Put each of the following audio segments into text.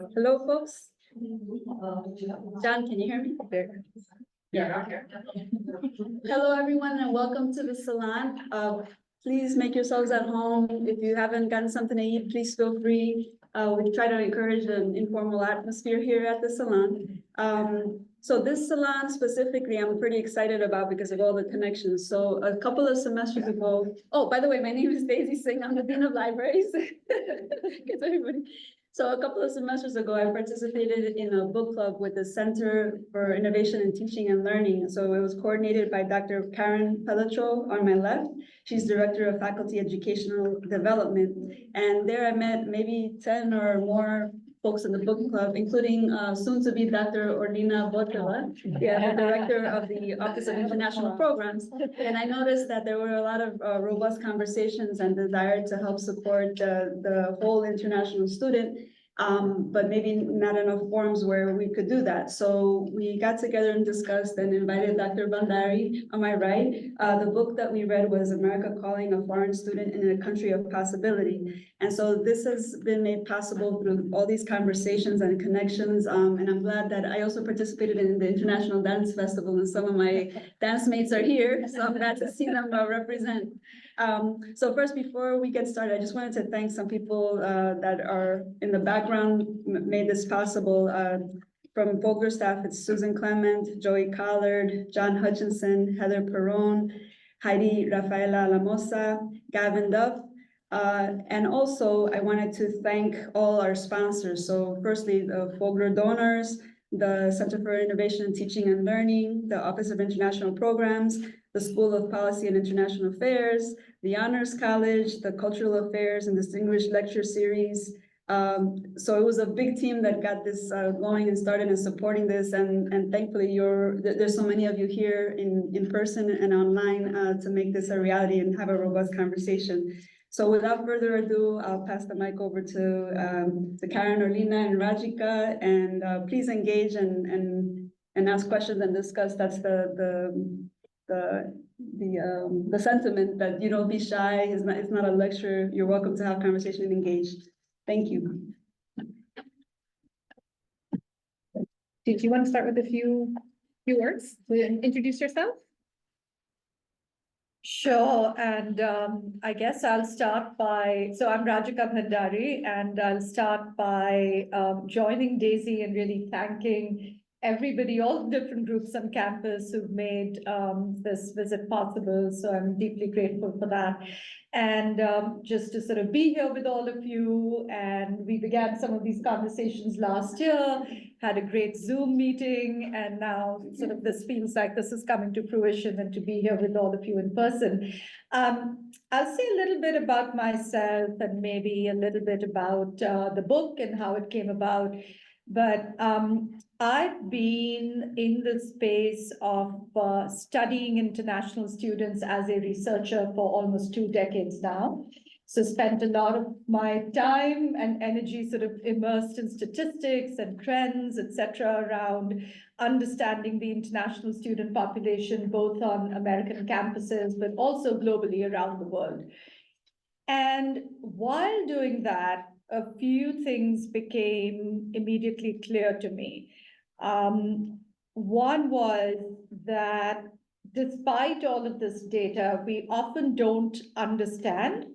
Hello, folks. John, can you hear me? There. Yeah. Hello, everyone, and welcome to the salon. Please make yourselves at home. If you haven't gotten something to eat, please feel free. We try to encourage an informal atmosphere here at the salon. So this salon specifically, I'm pretty excited about because of all the connections. So a couple of semesters ago, oh, by the way, my name is Daisy Singh. I'm the Dean of Libraries. Because everybody. So a couple of semesters ago, I participated in a book club with the Center for Innovation in Teaching and Learning. So it was coordinated by Dr. Karen Pelletreau on my left. She's Director of Faculty Educational Development. And there I met maybe 10 or more folks in the book club, including soon-to-be Dr. Orlina Boteva, the Director of the Office of International Programs. And I noticed that there were a lot of robust conversations and desire to help support the whole international student, but maybe not enough forums where we could do that. So we got together and discussed and invited Dr. Bhandari on my right. The book that we read was America Calling a Foreign Student in a Country of Possibility. And so this has been made possible through all these conversations and connections. And I'm glad that I also participated in the International Dance Festival, and some of my dance mates are here. So I'm glad to see them represent. So first, before we get started, I just wanted to thank some people that are in the background, made this possible. From Vogler staff, it's Susan Clement, Joey Collard, John Hutchinson, Heather Perron, Heidi Rafaela Lamosa, Gavin Duff. And also, I wanted to thank all our sponsors. So firstly, the Vogler donors, the Center for Innovation in Teaching and Learning, the Office of International Programs, the School of Policy and International Affairs, the Honors College, the Cultural Affairs and Distinguished Lecture Series. So it was a big team that got this going and started and supporting this. And thankfully, there's so many of you here in person and online to make this a reality and have a robust conversation. So without further ado, I'll pass the mic over to Karen, Orlina, and Rajika, and please engage and ask questions and discuss. That's the sentiment, that you don't be shy. It's not a lecture. You're welcome to have conversation and engage. Thank you. Did you want to start with a few words? Introduce yourself? Sure, and I guess I'll start by, so I'm Rajika Bhandari, and I'll start by joining Daisy and really thanking everybody, all different groups on campus who've made this visit possible. So I'm deeply grateful for that. And just to sort of be here with all of you, and we began some of these conversations last year, had a great Zoom meeting, and now sort of this feels like this is coming to fruition, and to be here with all of you in person. I'll say a little bit about myself and maybe a little bit about the book and how it came about. But I've been in the space of studying international students as a researcher for almost 2 decades now. So spent a lot of my time and energy sort of immersed in statistics and trends, et cetera, around understanding the international student population, both on American campuses, but also globally around the world. And while doing that, a few things became immediately clear to me. One was that despite all of this data, we often don't understand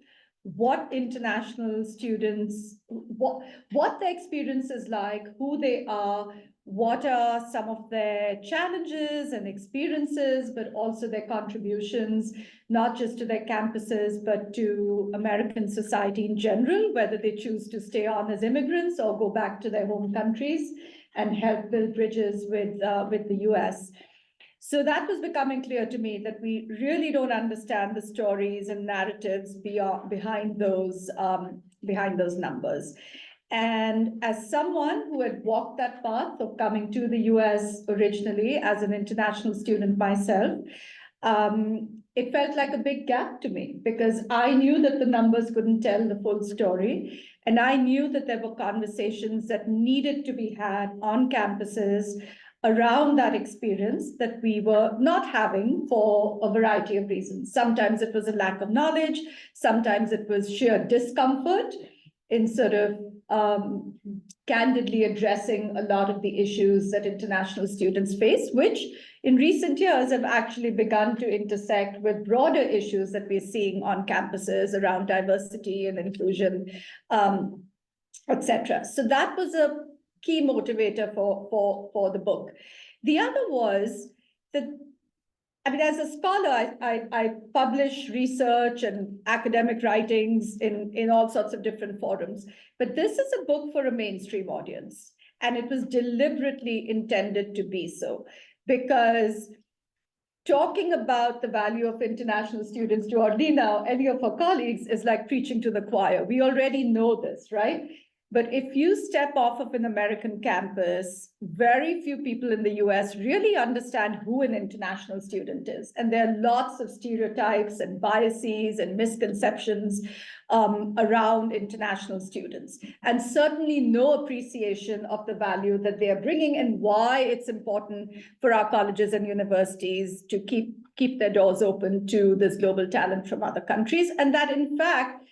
what international students, what their experience is like, who they are, what are some of their challenges and experiences, but also their contributions, not just to their campuses, but to American society in general, whether they choose to stay on as immigrants or go back to their home countries and help build bridges with the US. So that was becoming clear to me, that we really don't understand the stories and narratives behind those numbers. And as someone who had walked that path of coming to the US originally as an international student myself, it felt like a big gap to me, because I knew that the numbers couldn't tell the full story. And I knew that there were conversations that needed to be had on campuses around that experience that we were not having for a variety of reasons. Sometimes it was a lack of knowledge. Sometimes it was sheer discomfort in sort of candidly addressing a lot of the issues that international students face, which in recent years have actually begun to intersect with broader issues that we're seeing on campuses around diversity and inclusion, etc. So that was a key motivator for the book. The other was that, I mean, as a scholar, I publish research and academic writings in all sorts of different forums, but this is a book for a mainstream audience, and it was deliberately intended to be so, because talking about the value of international students to Orlina, any of her colleagues, is like preaching to the choir. We already know this, right? But if you step off of an American campus, very few people in the US really understand who an international student is. And there are lots of stereotypes and biases and misconceptions around international students. And certainly no appreciation of the value that they are bringing and why it's important for our colleges and universities to keep their doors open to this global talent from other countries. And that, in fact,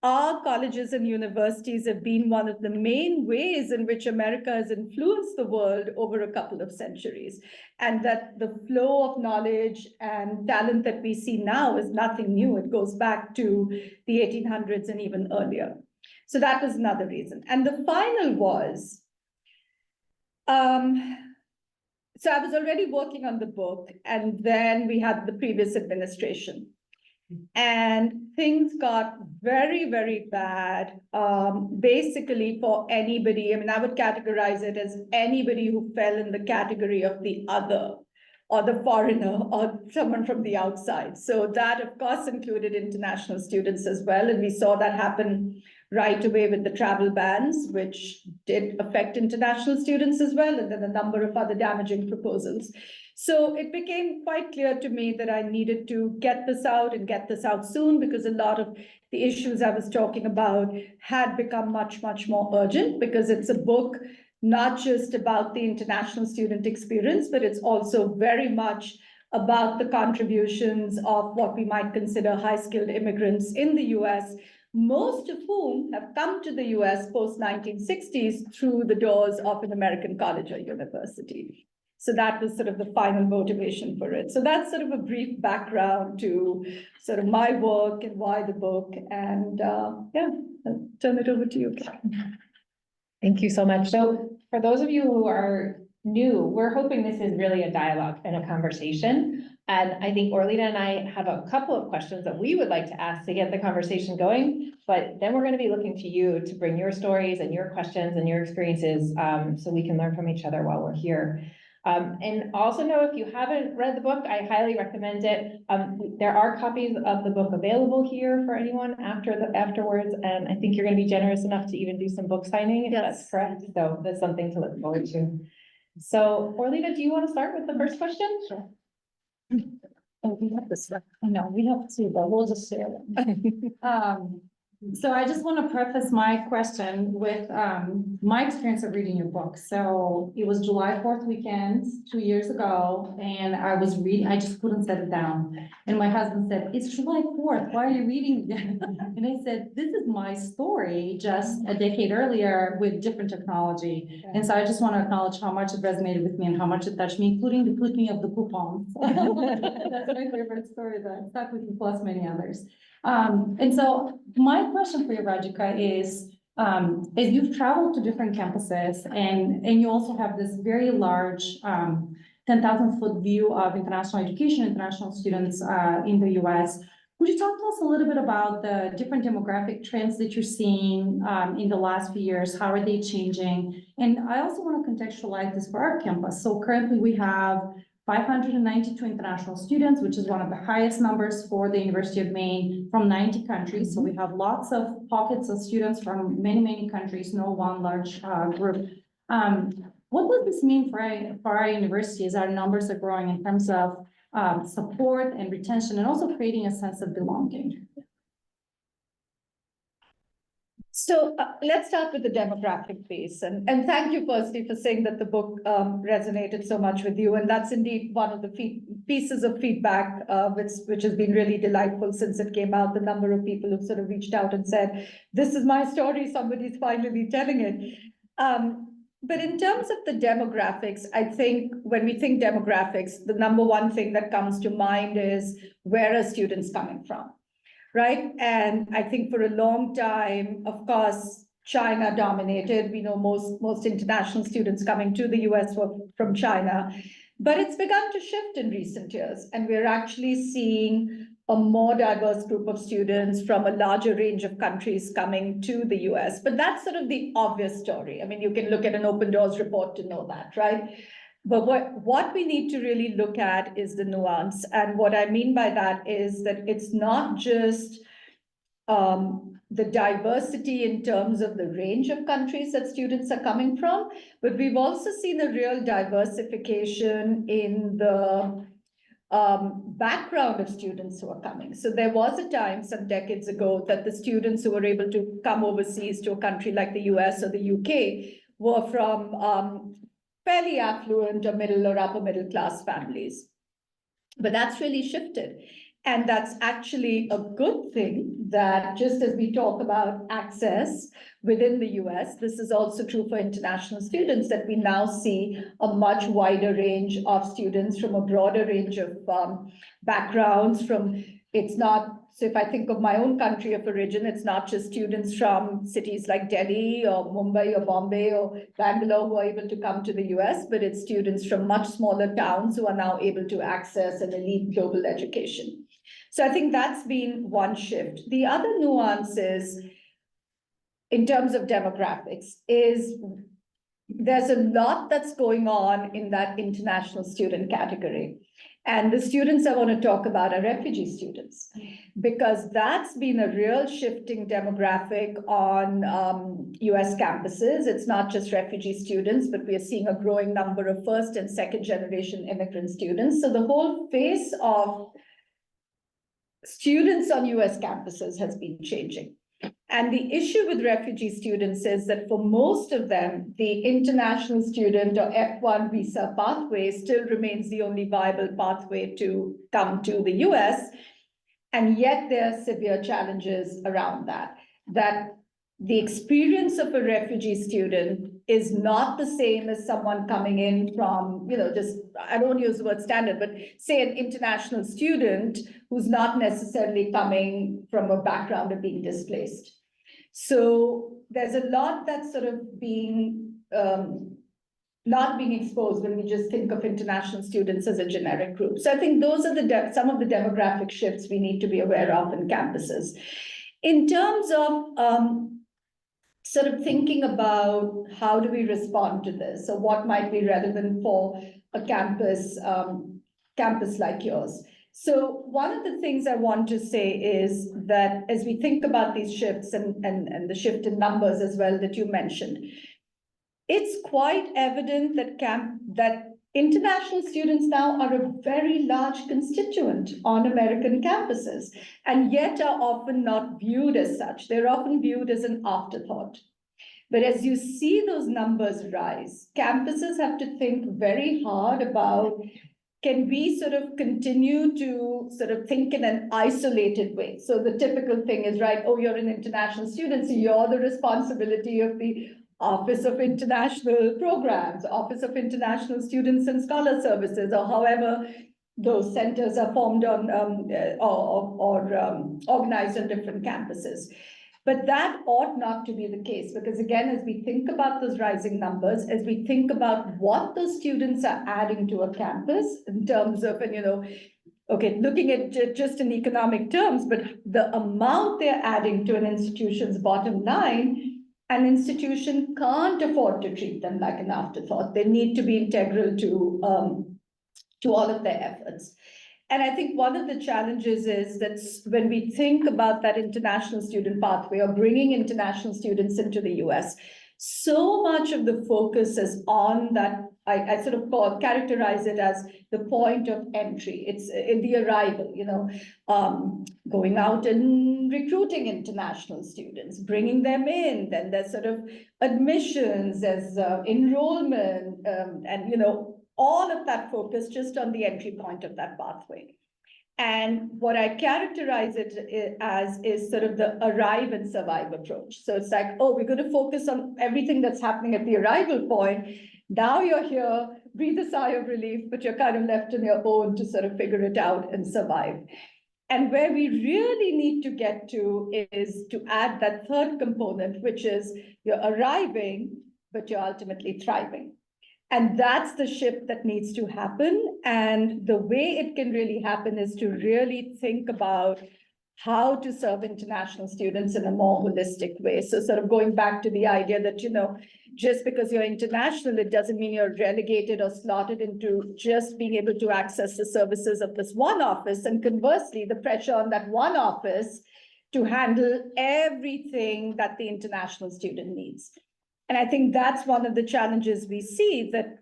our colleges and universities have been one of the main ways in which America has influenced the world over a couple of centuries. And that the flow of knowledge and talent that we see now is nothing new. It goes back to the 1800s and even earlier. So that was another reason. And the final was, so I was already working on the book, and then we had the previous administration. And things got very, very bad, basically for anybody. I mean, I would categorize it as anybody who fell in the category of the other, or the foreigner, or someone from the outside. So that, of course, included international students as well. And we saw that happen right away with the travel bans, which did affect international students as well, and then a number of other damaging proposals. So it became quite clear to me that I needed to get this out and get this out soon, because a lot of the issues I was talking about had become much, much more urgent, because it's a book not just about the international student experience, but it's also very much about the contributions of what we might consider high-skilled immigrants in the US, most of whom have come to the US post-1960s through the doors of an American college or university. So that was sort of the final motivation for it. So that's sort of a brief background to sort of my work and why the book. And yeah, I'll turn it over to you, Karen. Thank you so much. So for those of you who are new, we're hoping this is really a dialogue and a conversation. And I think Orlina and I have a couple of questions that we would like to ask to get the conversation going, but then we're going to be looking to you to bring your stories and your questions and your experiences, so we can learn from each other while we're here. And also know, if you haven't read the book, I highly recommend it. There are copies of the book available here for anyone afterwards, and I think you're going to be generous enough to even do some book signing, if that's correct. So that's something to look forward to. So, Orlina, do you want to start with the first question? Sure. Oh, we have this, no, we have to, but we'll just share them. So I just want to preface my question with my experience of reading your book. So it was July 4th weekend, 2 years ago, and I was reading, I just couldn't set it down. And my husband said, "It's July 4th, why are you reading again?" And I said, "This is my story just a decade earlier with different technology." And so I just want to acknowledge how much it resonated with me and how much it touched me, including the clipping of the coupons. That's my favorite story that stuck with me, plus many others. And so my question for you, Rajika, is you've traveled to different campuses and you also have this very large 10,000-foot view of international education, international students in the US. Would you talk to us a little bit about the different demographic trends that you're seeing in the last few years? How are they changing? And I also want to contextualize this for our campus. So currently we have 592 international students, which is one of the highest numbers for the University of Maine, from 90 countries. So we have lots of pockets of students from many, many countries, no one large group. What does this mean for our university as our numbers are growing in terms of support and retention, and also creating a sense of belonging? So let's start with the demographic piece. And thank you firstly for saying that the book resonated so much with you. And that's indeed one of the pieces of feedback which has been really delightful since it came out. The number of people who've sort of reached out and said, this is my story, somebody's finally telling it. But in terms of the demographics, I think when we think demographics, the number one thing that comes to mind is where are students coming from? Right. And I think for a long time, of course, China dominated. We know most international students coming to the US were from China, but it's begun to shift in recent years. And we're actually seeing a more diverse group of students from a larger range of countries coming to the US. But that's sort of the obvious story. I mean, you can look at an Open Doors report to know that, right? But what we need to really look at is the nuance. And what I mean by that is that it's not just the diversity in terms of the range of countries that students are coming from, but we've also seen a real diversification in the background of students who are coming. So there was a time some decades ago that the students who were able to come overseas to a country like the US or the UK were from fairly affluent or middle or upper middle class families. But that's really shifted. And that's actually a good thing that just as we talk about access within the US, this is also true for international students, that we now see a much wider range of students from a broader range of backgrounds from, it's not, so if I think of my own country of origin, it's not just students from cities like Delhi or Mumbai or Bombay or Bangalore who are able to come to the US, but it's students from much smaller towns who are now able to access an elite global education. So I think that's been one shift. The other nuance is, in terms of demographics, is there's a lot that's going on in that international student category. And the students I want to talk about are refugee students, because that's been a real shifting demographic on US campuses. It's not just refugee students, but we are seeing a growing number of first and second generation immigrant students. So the whole face of students on US campuses has been changing. And the issue with refugee students is that for most of them, the international student or F1 visa pathway still remains the only viable pathway to come to the US. And yet there are severe challenges around that, that the experience of a refugee student is not the same as someone coming in from, just, I don't use the word standard, but say an international student who's not necessarily coming from a background of being displaced. So there's a lot that's sort of being, not being exposed when we just think of international students as a generic group. So I think those are some of the demographic shifts we need to be aware of in campuses. In terms of sort of thinking about how do we respond to this, or what might be relevant for a campus like yours. So one of the things I want to say is that as we think about these shifts and the shift in numbers as well that you mentioned, it's quite evident that international students now are a very large constituent on American campuses, and yet are often not viewed as such. They're often viewed as an afterthought. But as you see those numbers rise, campuses have to think very hard about, can we sort of continue to sort of think in an isolated way? So the typical thing is, right, oh, you're an international student, so you're the responsibility of the Office of International Programs, Office of International Students and Scholar Services, or however those centers are formed on or organized on different campuses. But that ought not to be the case, because again, as we think about those rising numbers, as we think about what those students are adding to a campus in terms of, okay, looking at just in economic terms, but the amount they're adding to an institution's bottom line, an institution can't afford to treat them like an afterthought. They need to be integral to all of their efforts. And I think one of the challenges is that when we think about that international student pathway or bringing international students into the US, so much of the focus is on that, I sort of characterize it as the point of entry. It's in the arrival, going out and recruiting international students, bringing them in, then there's sort of admissions, there's enrollment, and all of that focus just on the entry point of that pathway. And what I characterize it as is sort of the arrive and survive approach. So it's like, oh, we're going to focus on everything that's happening at the arrival point. Now you're here, breathe a sigh of relief, but you're kind of left on your own to sort of figure it out and survive. And where we really need to get to is to add that third component, which is you're arriving, but you're ultimately thriving. And that's the shift that needs to happen. And the way it can really happen is to really think about how to serve international students in a more holistic way. So sort of going back to the idea that, just because you're international, it doesn't mean you're relegated or slotted into just being able to access the services of this one office. And conversely, the pressure on that one office to handle everything that the international student needs. And I think that's one of the challenges we see that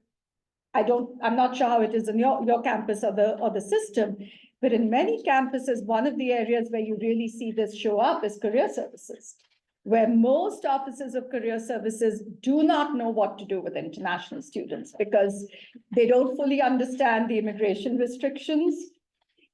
I'm not sure how it is in your campus or the system, but in many campuses, one of the areas where you really see this show up is career services, where most offices of career services do not know what to do with international students because they don't fully understand the immigration restrictions.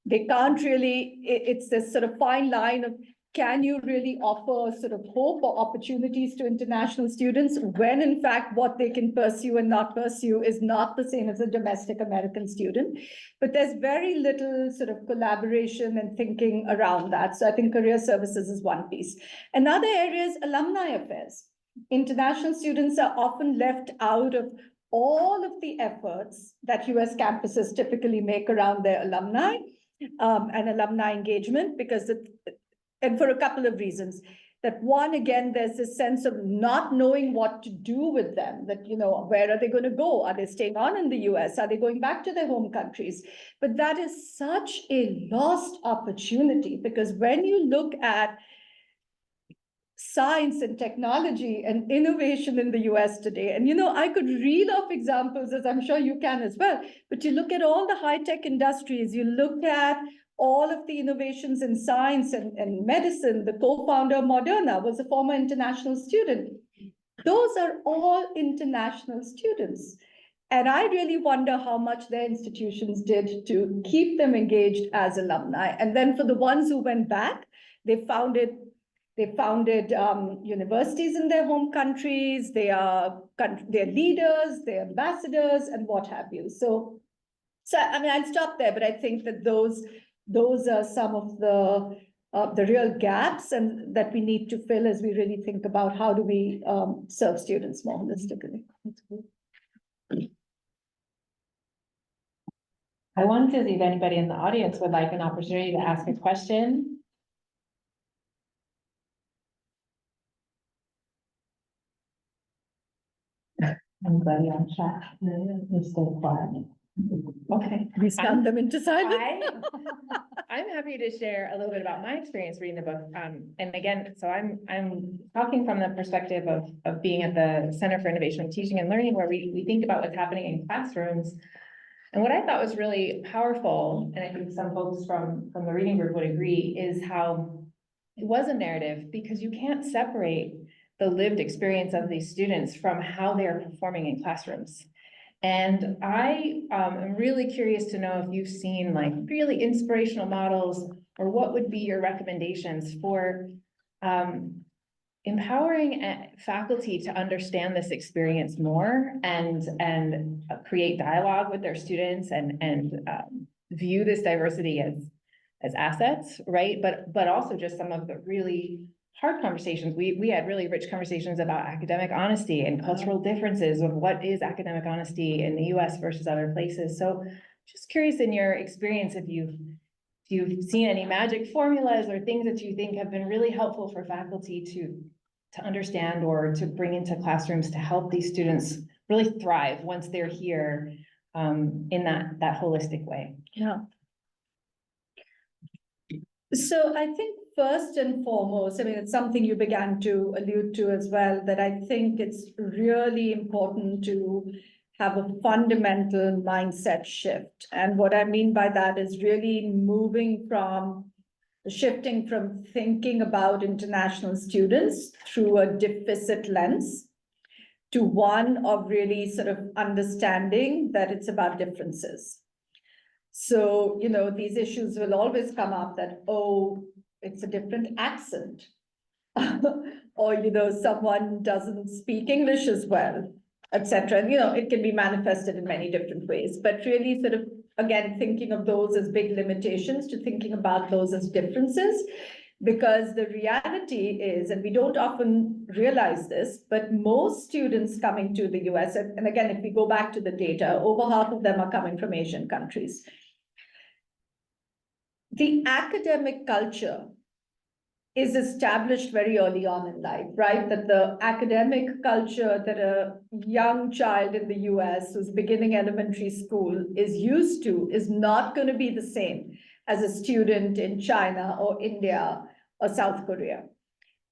They can't really, it's this sort of fine line of, can you really offer sort of hope or opportunities to international students when in fact what they can pursue and not pursue is not the same as a domestic American student? But there's very little sort of collaboration and thinking around that. So I think career services is one piece. Another area is alumni affairs. International students are often left out of all of the efforts that US campuses typically make around their alumni and alumni engagement because and for a couple of reasons. That one, again, there's this sense of not knowing what to do with them, that, where are they going to go? Are they staying on in the US? Are they going back to their home countries? But that is such a lost opportunity because when you look at science and technology and innovation in the US today, and I could reel off examples, as I'm sure you can as well, but you look at all the high-tech industries, you look at all of the innovations in science and medicine. The co-founder of Moderna was a former international student. Those are all international students. And I really wonder how much their institutions did to keep them engaged as alumni. And then for the ones who went back, they founded universities in their home countries. They are leaders, they're ambassadors, and what have you. So I mean, I'll stop there, but I think that those are some of the real gaps and that we need to fill as we really think about how do we serve students more holistically. I wanted to see if anybody in the audience would like an opportunity to ask a question. Anybody on chat? You're still quiet. Okay. We stun them into silence. I'm happy to share a little bit about my experience reading the book. And again, so I'm talking from the perspective of being at the Center for Innovation, Teaching and Learning, where we think about what's happening in classrooms. And what I thought was really powerful, and I think some folks from the reading group would agree, is how it was a narrative because you can't separate the lived experience of these students from how they are performing in classrooms. And I am really curious to know if you've seen like really inspirational models or what would be your recommendations for empowering faculty to understand this experience more and create dialogue with their students and view this diversity as assets, right? But also just some of the really hard conversations. We had really rich conversations about academic honesty and cultural differences of what is academic honesty in the US versus other places. So just curious in your experience, if you've seen any magic formulas or things that you think have been really helpful for faculty to understand or to bring into classrooms to help these students really thrive once they're here in that holistic way. Yeah. So I think first and foremost, I mean, it's something you began to allude to as well, that I think it's really important to have a fundamental mindset shift. And what I mean by that is really shifting from thinking about international students through a deficit lens to one of really sort of understanding that it's about differences. So, these issues will always come up that, oh, it's a different accent. Or, someone doesn't speak English as well, etc. And, it can be manifested in many different ways, but really sort of, again, thinking of those as big limitations to thinking about those as differences. Because the reality is, and we don't often realize this, but most students coming to the US, and again, if we go back to the data, over half of them are coming from Asian countries. The academic culture is established very early on in life, right? That the academic culture that a young child in the US who's beginning elementary school is used to is not going to be the same as a student in China or India or South Korea.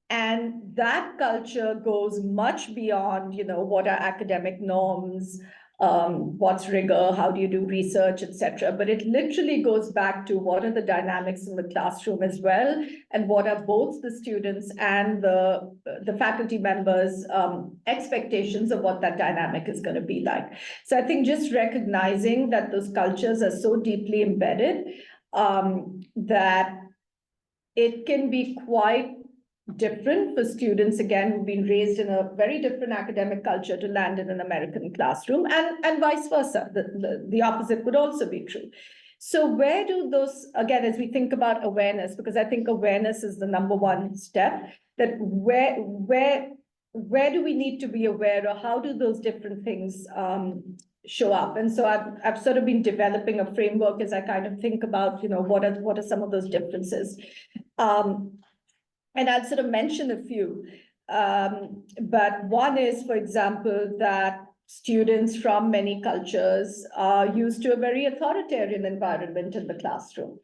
And that culture goes much beyond, what are academic norms, what's rigor, how do you do research, etc. But it literally goes back to what are the dynamics in the classroom as well, and what are both the students and the faculty members' expectations of what that dynamic is going to be like. So I think just recognizing that those cultures are so deeply embedded that it can be quite different for students, again, who've been raised in a very different academic culture to land in an American classroom, and vice versa. The opposite would also be true. So where do those, again, as we think about awareness, because I think awareness is the number one step, that where do we need to be aware, or how do those different things show up? And so I've sort of been developing a framework as I kind of think about, what are some of those differences. And I'll sort of mention a few. But one is, for example, that students from many cultures are used to a very authoritarian environment in the classroom,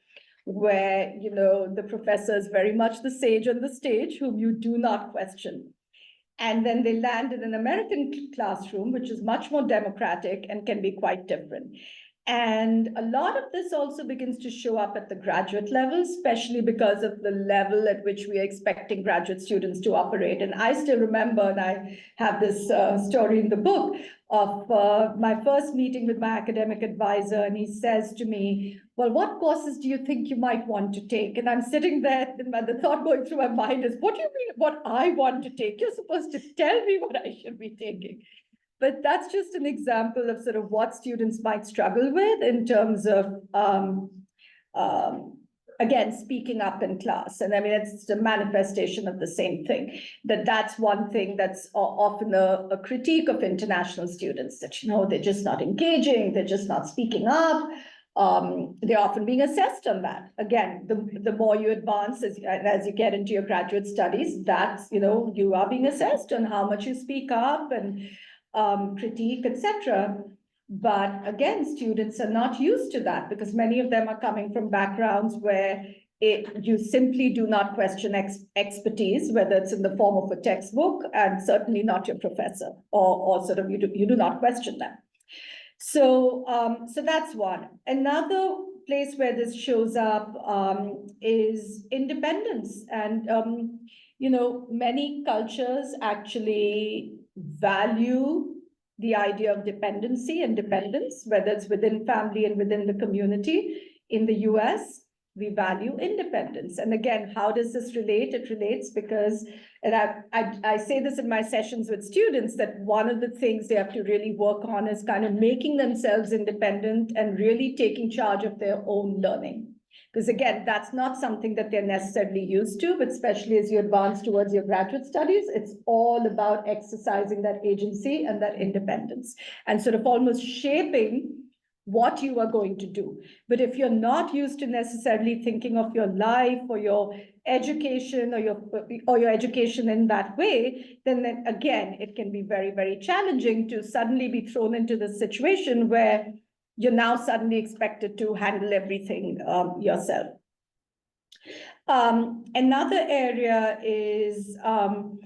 where, the professor is very much the sage on the stage, whom you do not question. And then they land in an American classroom, which is much more democratic and can be quite different. And a lot of this also begins to show up at the graduate level, especially because of the level at which we are expecting graduate students to operate. And I still remember, and I have this story in the book, of my first meeting with my academic advisor, and he says to me, well, what courses do you think you might want to take? And I'm sitting there, and the thought going through my mind is, what do you mean what I want to take? You're supposed to tell me what I should be taking. But that's just an example of sort of what students might struggle with in terms of, again, speaking up in class. And I mean, it's a manifestation of the same thing, that's one thing that's often a critique of international students, that, they're just not engaging, they're just not speaking up. They're often being assessed on that. Again, the more you advance as you get into your graduate studies, that's, you are being assessed on how much you speak up and critique, etc. But again, students are not used to that, because many of them are coming from backgrounds where you simply do not question expertise, whether it's in the form of a textbook, and certainly not your professor, or sort of you do not question them. So that's one. Another place where this shows up is independence. And many cultures actually value the idea of dependency and dependence, whether it's within family and within the community. In the US, we value independence. And again, how does this relate? It relates because, and I say this in my sessions with students, that one of the things they have to really work on is kind of making themselves independent and really taking charge of their own learning. Because again, that's not something that they're necessarily used to, but especially as you advance towards your graduate studies, it's all about exercising that agency and that independence and sort of almost shaping what you are going to do. But if you're not used to necessarily thinking of your life or your education or your education in that way, then again, it can be very, very challenging to suddenly be thrown into this situation where you're now suddenly expected to handle everything yourself. Another area is, and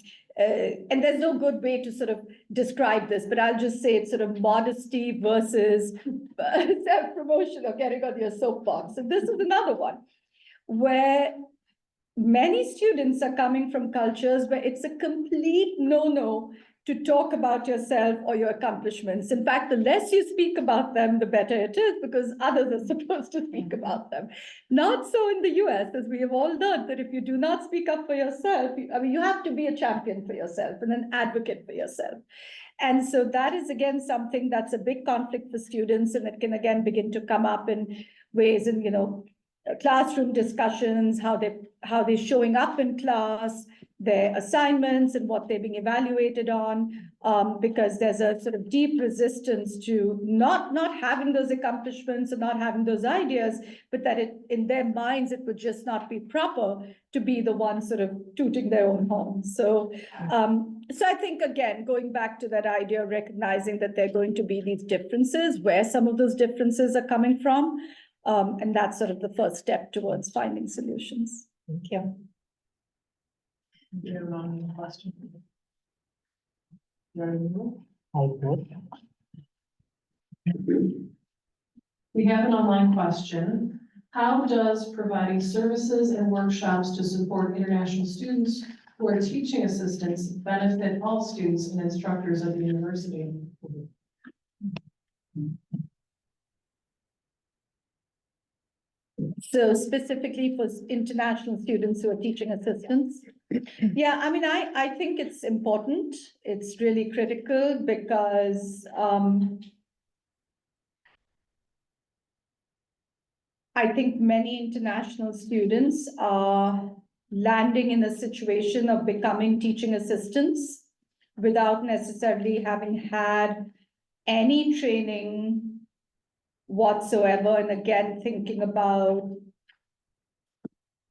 there's no good way to sort of describe this, but I'll just say it's sort of modesty versus self-promotion or getting on your soapbox. And this is another one where many students are coming from cultures where it's a complete no-no to talk about yourself or your accomplishments. In fact, the less you speak about them, the better it is, because others are supposed to speak about them. Not so in the US, as we have all learned, that if you do not speak up for yourself, I mean, you have to be a champion for yourself and an advocate for yourself. And so that is, again, something that's a big conflict for students, and it can, again, begin to come up in ways in, classroom discussions, how they're showing up in class, their assignments and what they're being evaluated on, because there's a sort of deep resistance to not having those accomplishments and not having those ideas, but that in their minds, it would just not be proper to be the one sort of tooting their own horn. So I think, again, going back to that idea, recognizing that there are going to be these differences, where some of those differences are coming from, and that's sort of the first step towards finding solutions. Thank you. Question. We have an online question. How does providing services and workshops to support international students who are teaching assistants benefit all students and instructors of the university? So specifically for international students who are teaching assistants? Yeah, I mean, I think it's important. It's really critical because I think many international students are landing in a situation of becoming teaching assistants without necessarily having had any training whatsoever. And again, thinking about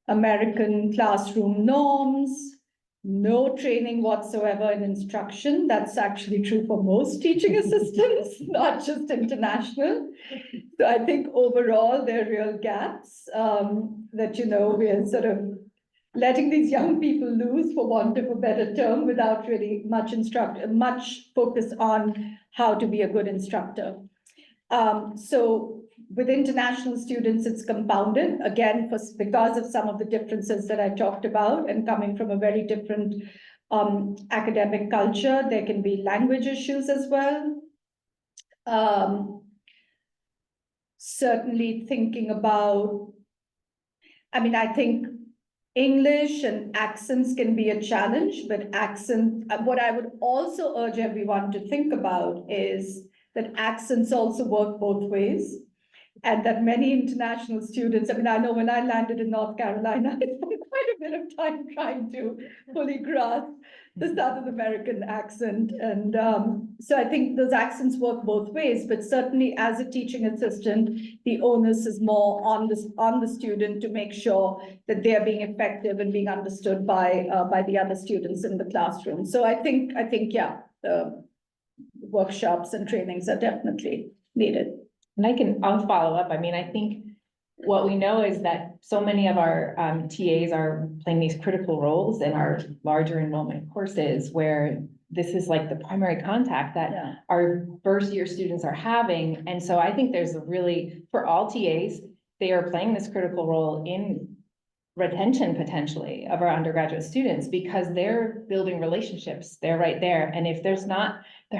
American classroom norms, no training whatsoever in instruction. That's actually true for most teaching assistants, not just international. So I think overall there are real gaps that, we are sort of letting these young people lose, for want of a better term, without really much focus on how to be a good instructor. So with international students, it's compounded, again, because of some of the differences that I talked about, and coming from a very different academic culture. There can be language issues as well. Certainly thinking about, I think English and accents can be a challenge, but what I would also urge everyone to think about is that accents also work both ways. And that many international students, I know when I landed in North Carolina, I spent quite a bit of time trying to fully grasp the Southern American accent. And so I think those accents work both ways, but certainly as a teaching assistant, the onus is more on the student to make sure that they're being effective and being understood by the other students in the classroom. So I think, yeah, workshops and trainings are definitely needed. And I'll follow up. I think what we know is that so many of our TAs are playing these critical roles in our larger enrollment courses, where this is like the primary contact that our first year students are having. And so I think there's for all TAs, they are playing this critical role in retention potentially of our undergraduate students, because they're building relationships. They're right there. And if there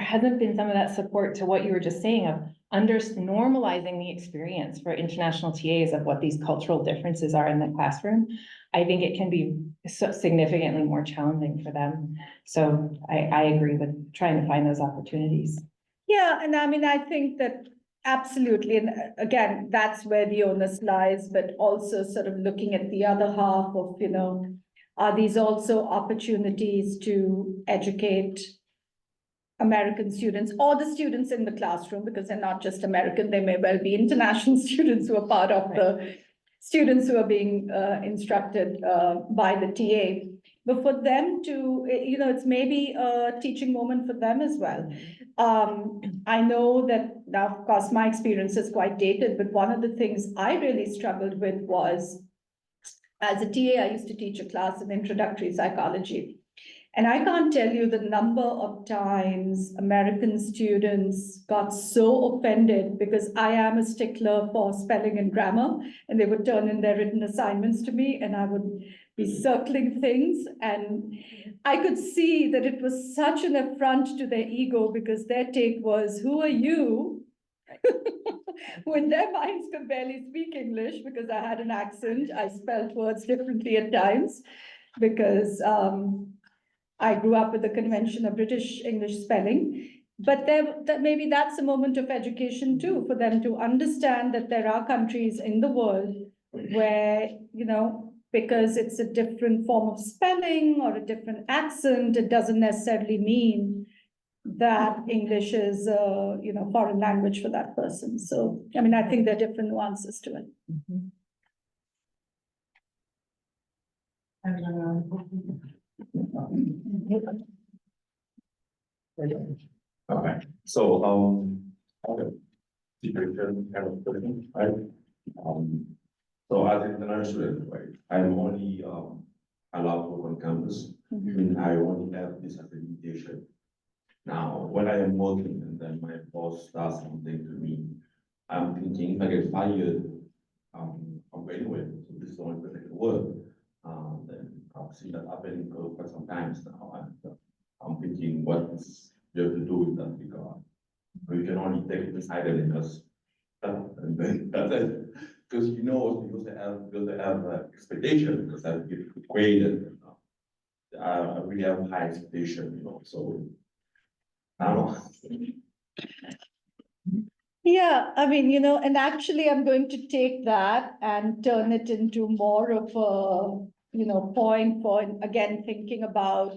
hasn't been some of that support to what you were just saying of normalizing the experience for international TAs of what these cultural differences are in the classroom, I think it can be significantly more challenging for them. So I agree with trying to find those opportunities. Yeah, and I think that absolutely. And again, that's where the onus lies, but also sort of looking at the other half of, are these also opportunities to educate American students or the students in the classroom, because they're not just American, they may well be international students who are part of the students who are being instructed by the TA. But for them to, it's maybe a teaching moment for them as well. I know that now, of course, my experience is quite dated, but one of the things I really struggled with was As a TA, I used to teach a class in introductory psychology. And I can't tell you the number of times American students got so offended because I am a stickler for spelling and grammar, and they would turn in their written assignments to me, and I would be circling things. And I could see that it was such an affront to their ego because their take was, who are you? When their minds could barely speak English because I had an accent, I spelled words differently at times because I grew up with the convention of British English spelling. But maybe that's a moment of education too, for them to understand that there are countries in the world where, because it's a different form of spelling or a different accent, it doesn't necessarily mean that English is a, foreign language for that person. So, I think there are different nuances to it. Okay, so, okay. Situation kind of question, right? So as an international, right, I'm only, allowed to work on campus, and I only have this accreditation. Now, when I am working and then my boss does something to me, I'm thinking if I get fired, I'm going away, so this is the only place I can work. Then I've seen that happening for quite some times now, and I'm thinking what is you have to do with that regard. But you can only take it aside and just and then that's it. Because because they have expectation, because I get graded. I really have high expectation, so I don't know. Yeah, and actually I'm going to take that and turn it into more of a, point for, again, thinking about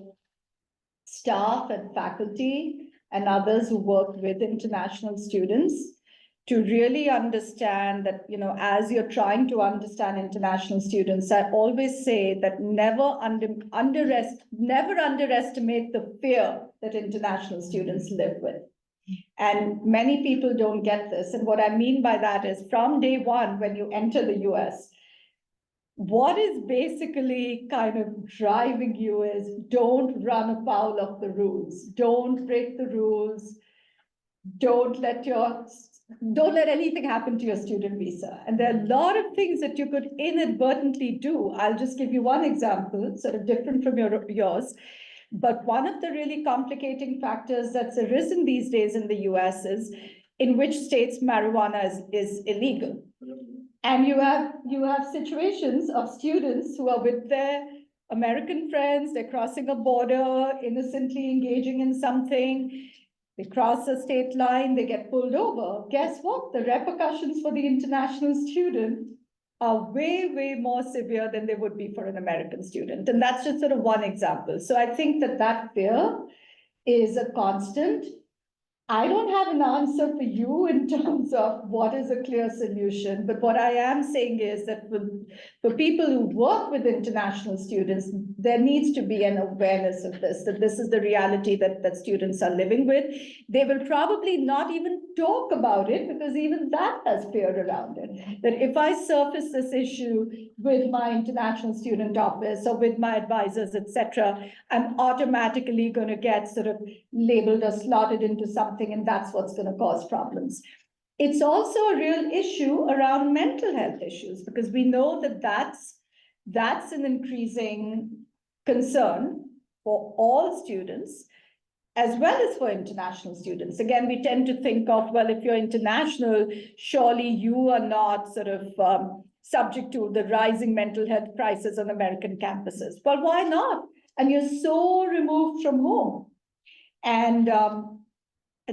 staff and faculty and others who work with international students to really understand that, as you're trying to understand international students, I always say that never underestimate the fear that international students live with. And many people don't get this. And what I mean by that is from day one, when you enter the US, what is basically kind of driving you is don't run afoul of the rules, don't break the rules, don't let anything happen to your student visa. And there are a lot of things that you could inadvertently do. I'll just give you one example, sort of different from yours. But one of the really complicating factors that's arisen these days in the US is in which states marijuana is illegal. And you have situations of students who are with their American friends, they're crossing a border, innocently engaging in something. They cross a state line, they get pulled over. Guess what? The repercussions for the international student are way, way more severe than they would be for an American student. And that's just sort of one example. So I think that fear is a constant. I don't have an answer for you in terms of what is a clear solution, but what I am saying is that for people who work with international students, there needs to be an awareness of this, that this is the reality that students are living with. They will probably not even talk about it because even that has fear around it. That if I surface this issue with my international student office or with my advisors, etc., I'm automatically going to get sort of labeled or slotted into something, and that's what's going to cause problems. It's also a real issue around mental health issues, because we know that that's an increasing concern for all students, as well as for international students. Again, we tend to think of, well, if you're international, surely you are not sort of subject to the rising mental health crisis on American campuses. Well, why not? And you're so removed from home. And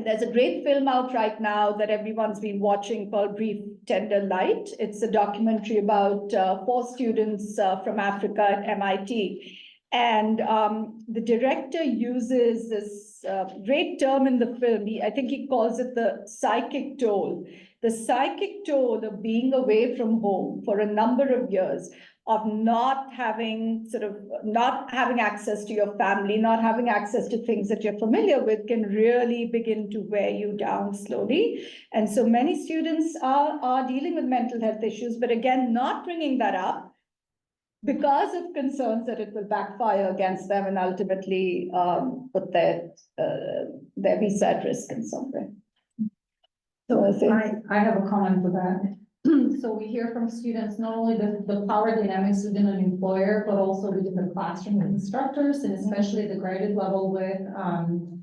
there's a great film out right now that everyone's been watching called Brief Tender Light. It's a documentary about 4 students from Africa at MIT. And the director uses this great term in the film. I think he calls it the psychic toll. The psychic toll of being away from home for a number of years, of not having access to your family, not having access to things that you're familiar with, can really begin to wear you down slowly. And so many students are dealing with mental health issues, but again, not bringing that up because of concerns that it will backfire against them and ultimately put their visa at risk in some way. So I think- I have a comment for that. So we hear from students, not only the power dynamics within an employer, but also within the classroom with instructors, and especially at the graduate level with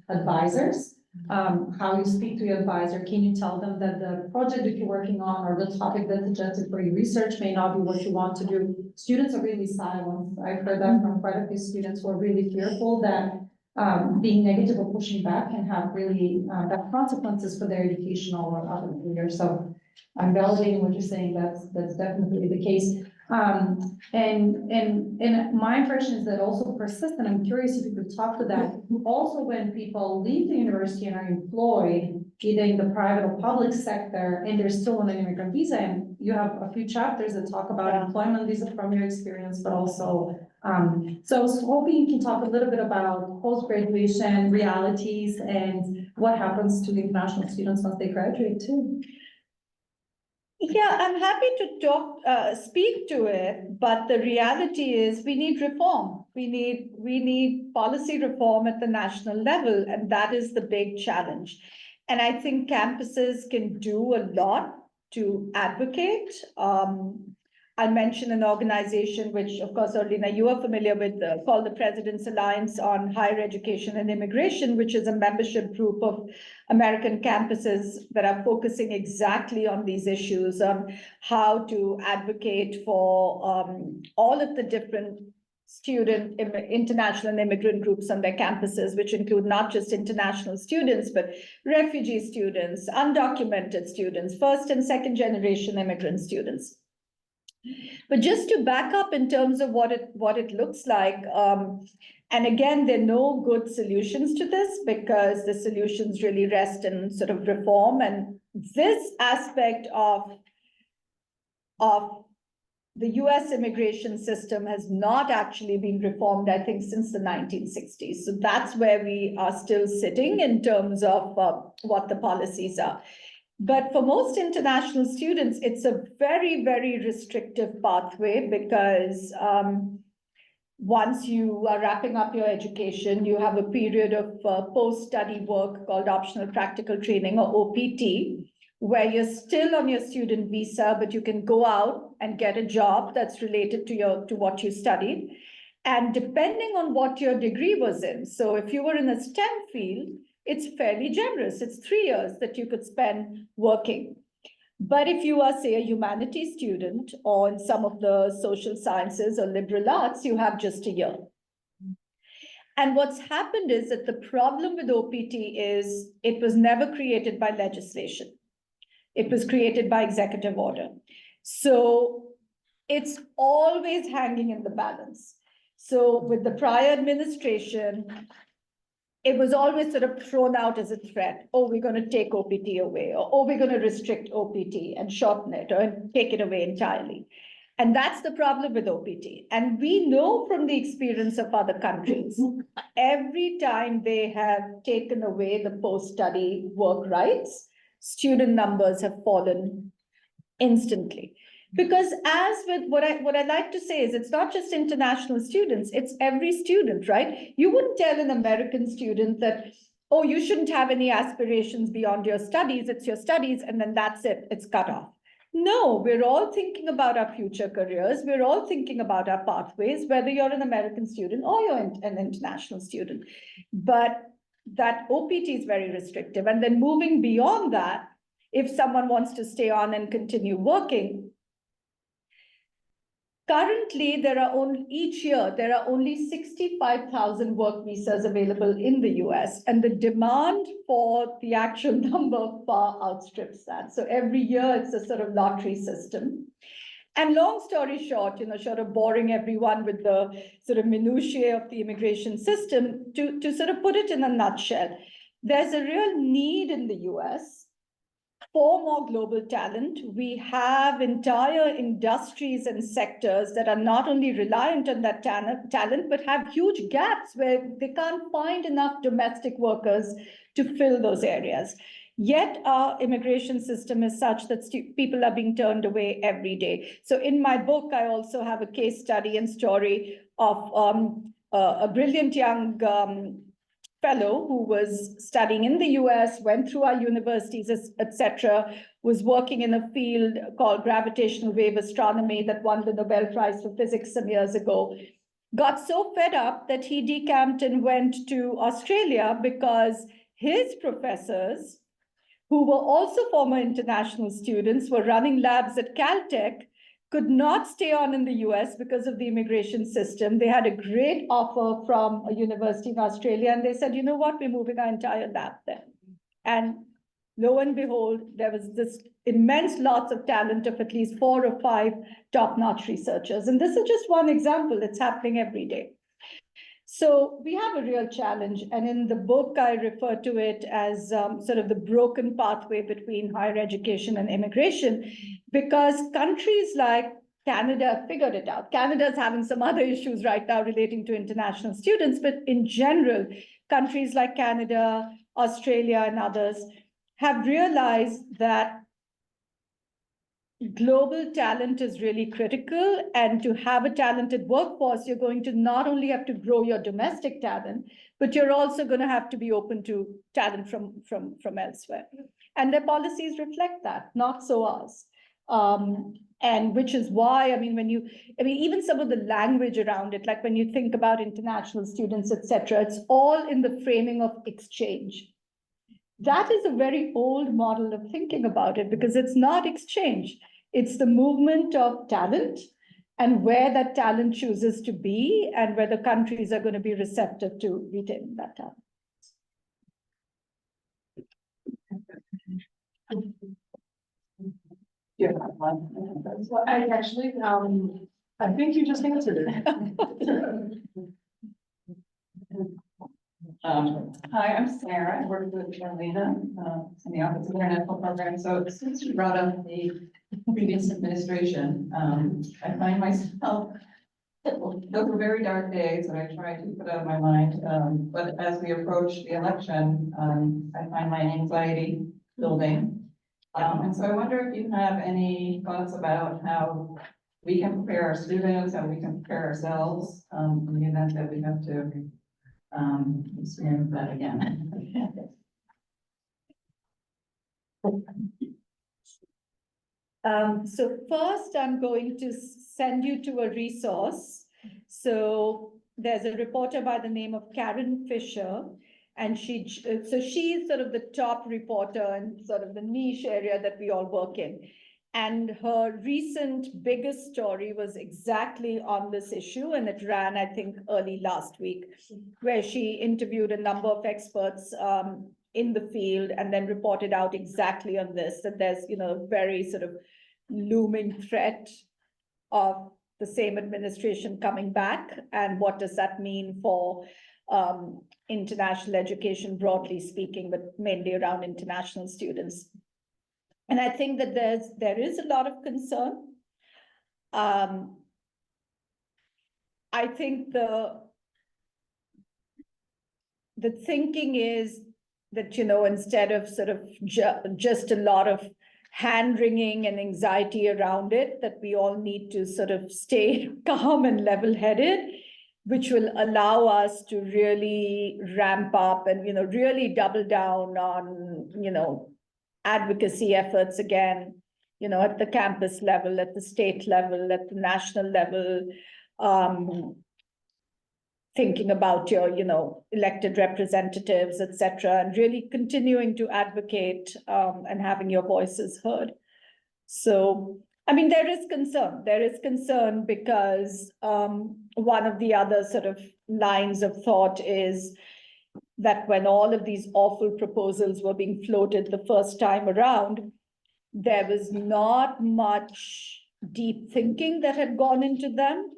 advisors. How you speak to your advisor, can you tell them that the project that you're working on or the topic that's suggested for your research may not be what you want to do? Students are really silent. I've heard that from quite a few students who are really fearful that being negative or pushing back can have really bad consequences for their educational or other career. So I'm validating what you're saying. That's definitely the case. And my impression is that also persists, and I'm curious if you could talk to that. Also, when people leave the university and are employed, either in the private or public sector, and they're still on an immigrant visa, and you have a few chapters that talk about employment visa from your experience, but also, so I was hoping you can talk a little bit about post-graduation realities and what happens to the international students once they graduate too. Yeah, I'm happy to speak to it, but the reality is we need reform. We need policy reform at the national level, and that is the big challenge. And I think campuses can do a lot to advocate. I'll mention an organization which, of course, Orlina, you are familiar with, called the President's Alliance on Higher Education and Immigration, which is a membership group of American campuses that are focusing exactly on these issues, on how to advocate for all of the different student, international and immigrant groups on their campuses, which include not just international students, but refugee students, undocumented students, first and second generation immigrant students. But just to back up in terms of what it looks like, and again, there are no good solutions to this because the solutions really rest in sort of reform. And this aspect of the US immigration system has not actually been reformed, I think, since the 1960s. So that's where we are still sitting in terms of what the policies are. But for most international students, it's a very, very restrictive pathway because once you are wrapping up your education, you have a period of post-study work called optional practical training, or OPT, where you're still on your student visa, but you can go out and get a job that's related to what you studied. And depending on what your degree was in, so if you were in a STEM field, it's fairly generous. It's 3 years that you could spend working. But if you are, say, a humanities student or in some of the social sciences or liberal arts, you have just a year. And what's happened is that the problem with OPT is it was never created by legislation. It was created by executive order. So it's always hanging in the balance. So with the prior administration, it was always sort of thrown out as a threat. Oh, we're going to take OPT away, or oh, we're going to restrict OPT and shorten it or take it away entirely. And that's the problem with OPT. And we know from the experience of other countries, every time they have taken away the post-study work rights, student numbers have fallen instantly. Because as with what I like to say is it's not just international students, it's every student, right? You wouldn't tell an American student that, oh, you shouldn't have any aspirations beyond your studies, it's your studies, and then that's it, it's cut off. No, we're all thinking about our future careers, we're all thinking about our pathways, whether you're an American student or you're an international student. But that OPT is very restrictive. And then moving beyond that, if someone wants to stay on and continue working, currently, each year, there are only 65,000 work visas available in the US, and the demand for the actual number far outstrips that. So every year, it's a sort of lottery system. And long story short, short of boring everyone with the sort of minutiae of the immigration system, to sort of put it in a nutshell, there's a real need in the US for more global talent. We have entire industries and sectors that are not only reliant on that talent, but have huge gaps where they can't find enough domestic workers to fill those areas. Yet our immigration system is such that people are being turned away every day. So in my book, I also have a case study and story of a brilliant young fellow who was studying in the US, went through our universities, etc., was working in a field called gravitational wave astronomy that won the Nobel Prize for Physics some years ago. Got so fed up that he decamped and went to Australia because his professors, who were also former international students, were running labs at Caltech, could not stay on in the US because of the immigration system. They had a great offer from a university in Australia, and they said, you know what, we're moving our entire lab there. And lo and behold, there was this immense lots of talent of at least 4 or 5 top-notch researchers. And this is just one example. It's happening every day. So we have a real challenge. And in the book, I refer to it as sort of the broken pathway between higher education and immigration, because countries like Canada have figured it out. Canada is having some other issues right now relating to international students, but in general, countries like Canada, Australia, and others have realized that global talent is really critical, and to have a talented workforce, you're going to not only have to grow your domestic talent, but you're also going to have to be open to talent from elsewhere. And their policies reflect that, not so ours. And which is why, I mean, even some of the language around it, like when you think about international students, etc., it's all in the framing of exchange. That is a very old model of thinking about it, because it's not exchange. It's the movement of talent and where that talent chooses to be and whether countries are going to be receptive to retaining that talent. Yeah, well, I actually, I think you just answered it. Hi, I'm Sarah. I work with Orlina in the Office of International Programs. So since you brought up the previous administration, I find myself, those were very dark days that I tried to put out of my mind. But as we approach the election, I find my anxiety building. And so I wonder if you have any thoughts about how we can prepare our students, how we can prepare ourselves in the event that we have to experience that again. So first, I'm going to send you to a resource. So there's a reporter by the name of Karen Fisher, and she's sort of the top reporter in sort of the niche area that we all work in. And her recent biggest story was exactly on this issue, and it ran, I think, early last week, where she interviewed a number of experts in the field and then reported out exactly on this, that there's, a very sort of looming threat of the same administration coming back, and what does that mean for international education, broadly speaking, but mainly around international students. And I think that there is a lot of concern. I think the thinking is that, instead of sort of just a lot of hand-wringing and anxiety around it, that we all need to sort of stay calm and level-headed, which will allow us to really ramp up and, really double down on, advocacy efforts again, at the campus level, at the state level, at the national level, thinking about your, elected representatives, etc., and really continuing to advocate and having your voices heard. So, I mean, there is concern. There is concern because one of the other sort of lines of thought is that when all of these awful proposals were being floated the first time around, there was not much deep thinking that had gone into them,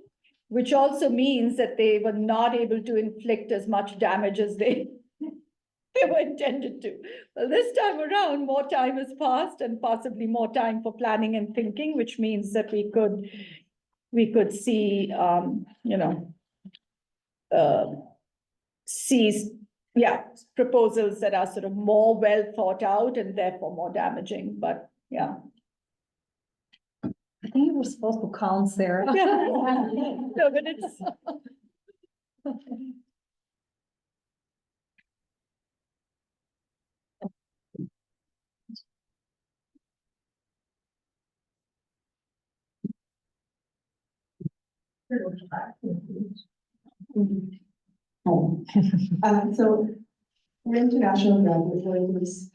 which also means that they were not able to inflict as much damage as they were intended to. Well, this time around, more time has passed and possibly more time for planning and thinking, which means that we could see, see yeah, proposals that are sort of more well thought out and therefore more damaging, but yeah. I think you were supposed to count, Sarah. No, but it's. So we're international graduate programs,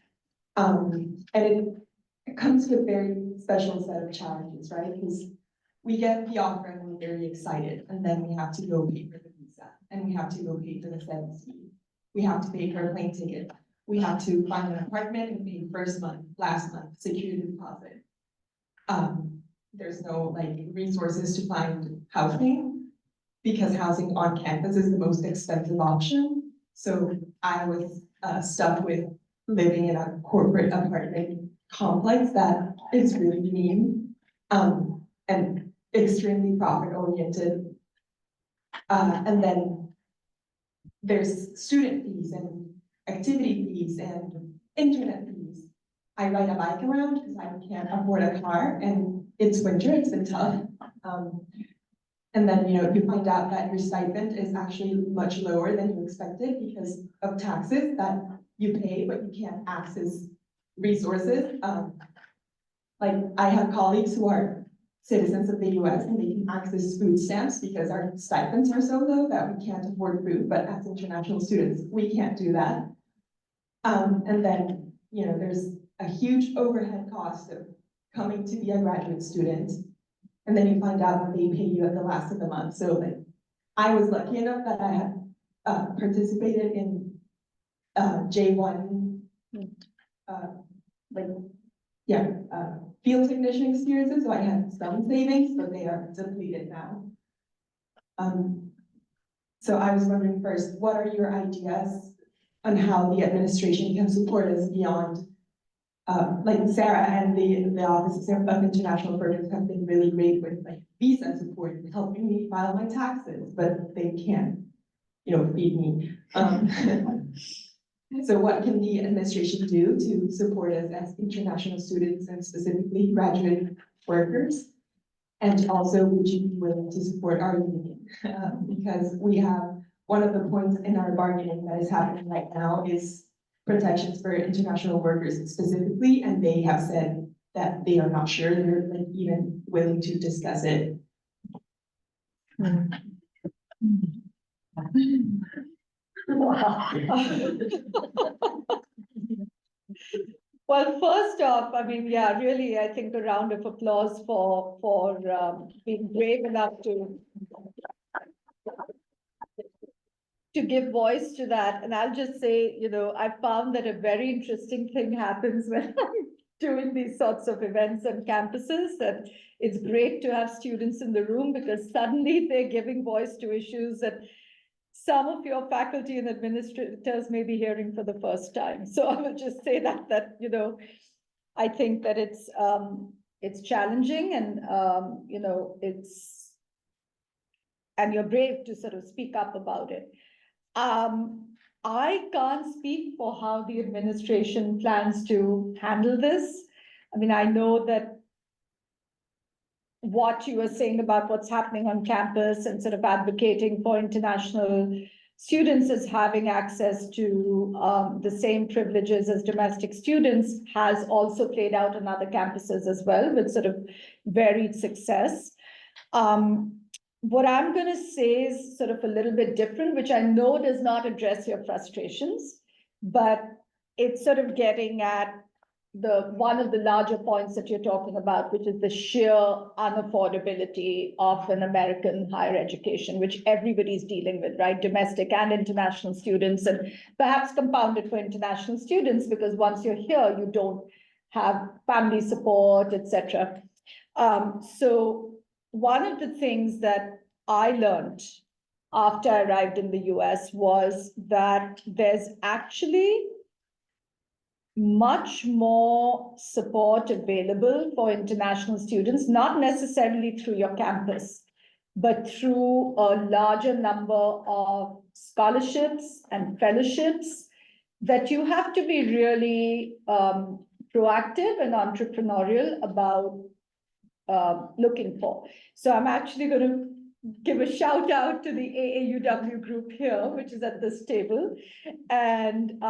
and it comes with a very special set of challenges, right? Because we get the offer and we're very excited, and then we have to go pay for the visa, and we have to go pay for the SETS fee. We have to pay for a plane ticket. We have to find an apartment and pay first month, last month, security deposit. There's no like resources to find housing, because housing on campus is the most expensive option. So I was stuck with living in a corporate apartment complex that is really mean, and extremely profit oriented. And then there's student fees and activity fees and internet fees. I ride a bike around because I can't afford a car, and it's winter, it's been tough. And then, you find out that your stipend is actually much lower than you expected because of taxes that you pay, but you can't access resources. Like I have colleagues who are citizens of the US and they can access food stamps because our stipends are so low that we can't afford food, but as international students, we can't do that. And then, there's a huge overhead cost of coming to be a graduate student. And then you find out that they pay you at the last of the month. So like, I was lucky enough that I had participated in J1, field technician experiences. So I had some savings, but they are depleted now. So I was wondering first, what are your ideas on how the administration can support us beyond like Sarah and the Office of International Programs have been really great with like visa support and helping me file my taxes, but they can't, feed me. So what can the administration do to support us as international students and specifically graduate workers? And also, would you be willing to support our union? Because we have one of the points in our bargaining that is happening right now is protections for international workers specifically, and they have said that they are not sure they're like even willing to discuss it. Well, first off, I mean, yeah, really, I think a round of applause for being brave enough to give voice to that. And I'll just say, I found that a very interesting thing happens when I'm doing these sorts of events on campuses, that it's great to have students in the room because suddenly they're giving voice to issues that some of your faculty and administrators may be hearing for the first time. So I will just say that I think that it's challenging and and you're brave to sort of speak up about it. I can't speak for how the administration plans to handle this. I mean, I know that what you were saying about what's happening on campus and sort of advocating for international students as having access to the same privileges as domestic students has also played out on other campuses as well with sort of varied success. What I'm going to say is sort of a little bit different, which I know does not address your frustrations, but it's sort of getting at one of the larger points that you're talking about, which is the sheer unaffordability of an American higher education, which everybody's dealing with, right? Domestic and international students, and perhaps compounded for international students, because once you're here, you don't have family support, etc. So one of the things that I learned after I arrived in the US was that there's actually much more support available for international students, not necessarily through your campus, but through a larger number of scholarships and fellowships that you have to be really proactive and entrepreneurial about looking for. So I'm actually going to give a shout out to the AAUW group here, which is at this table. And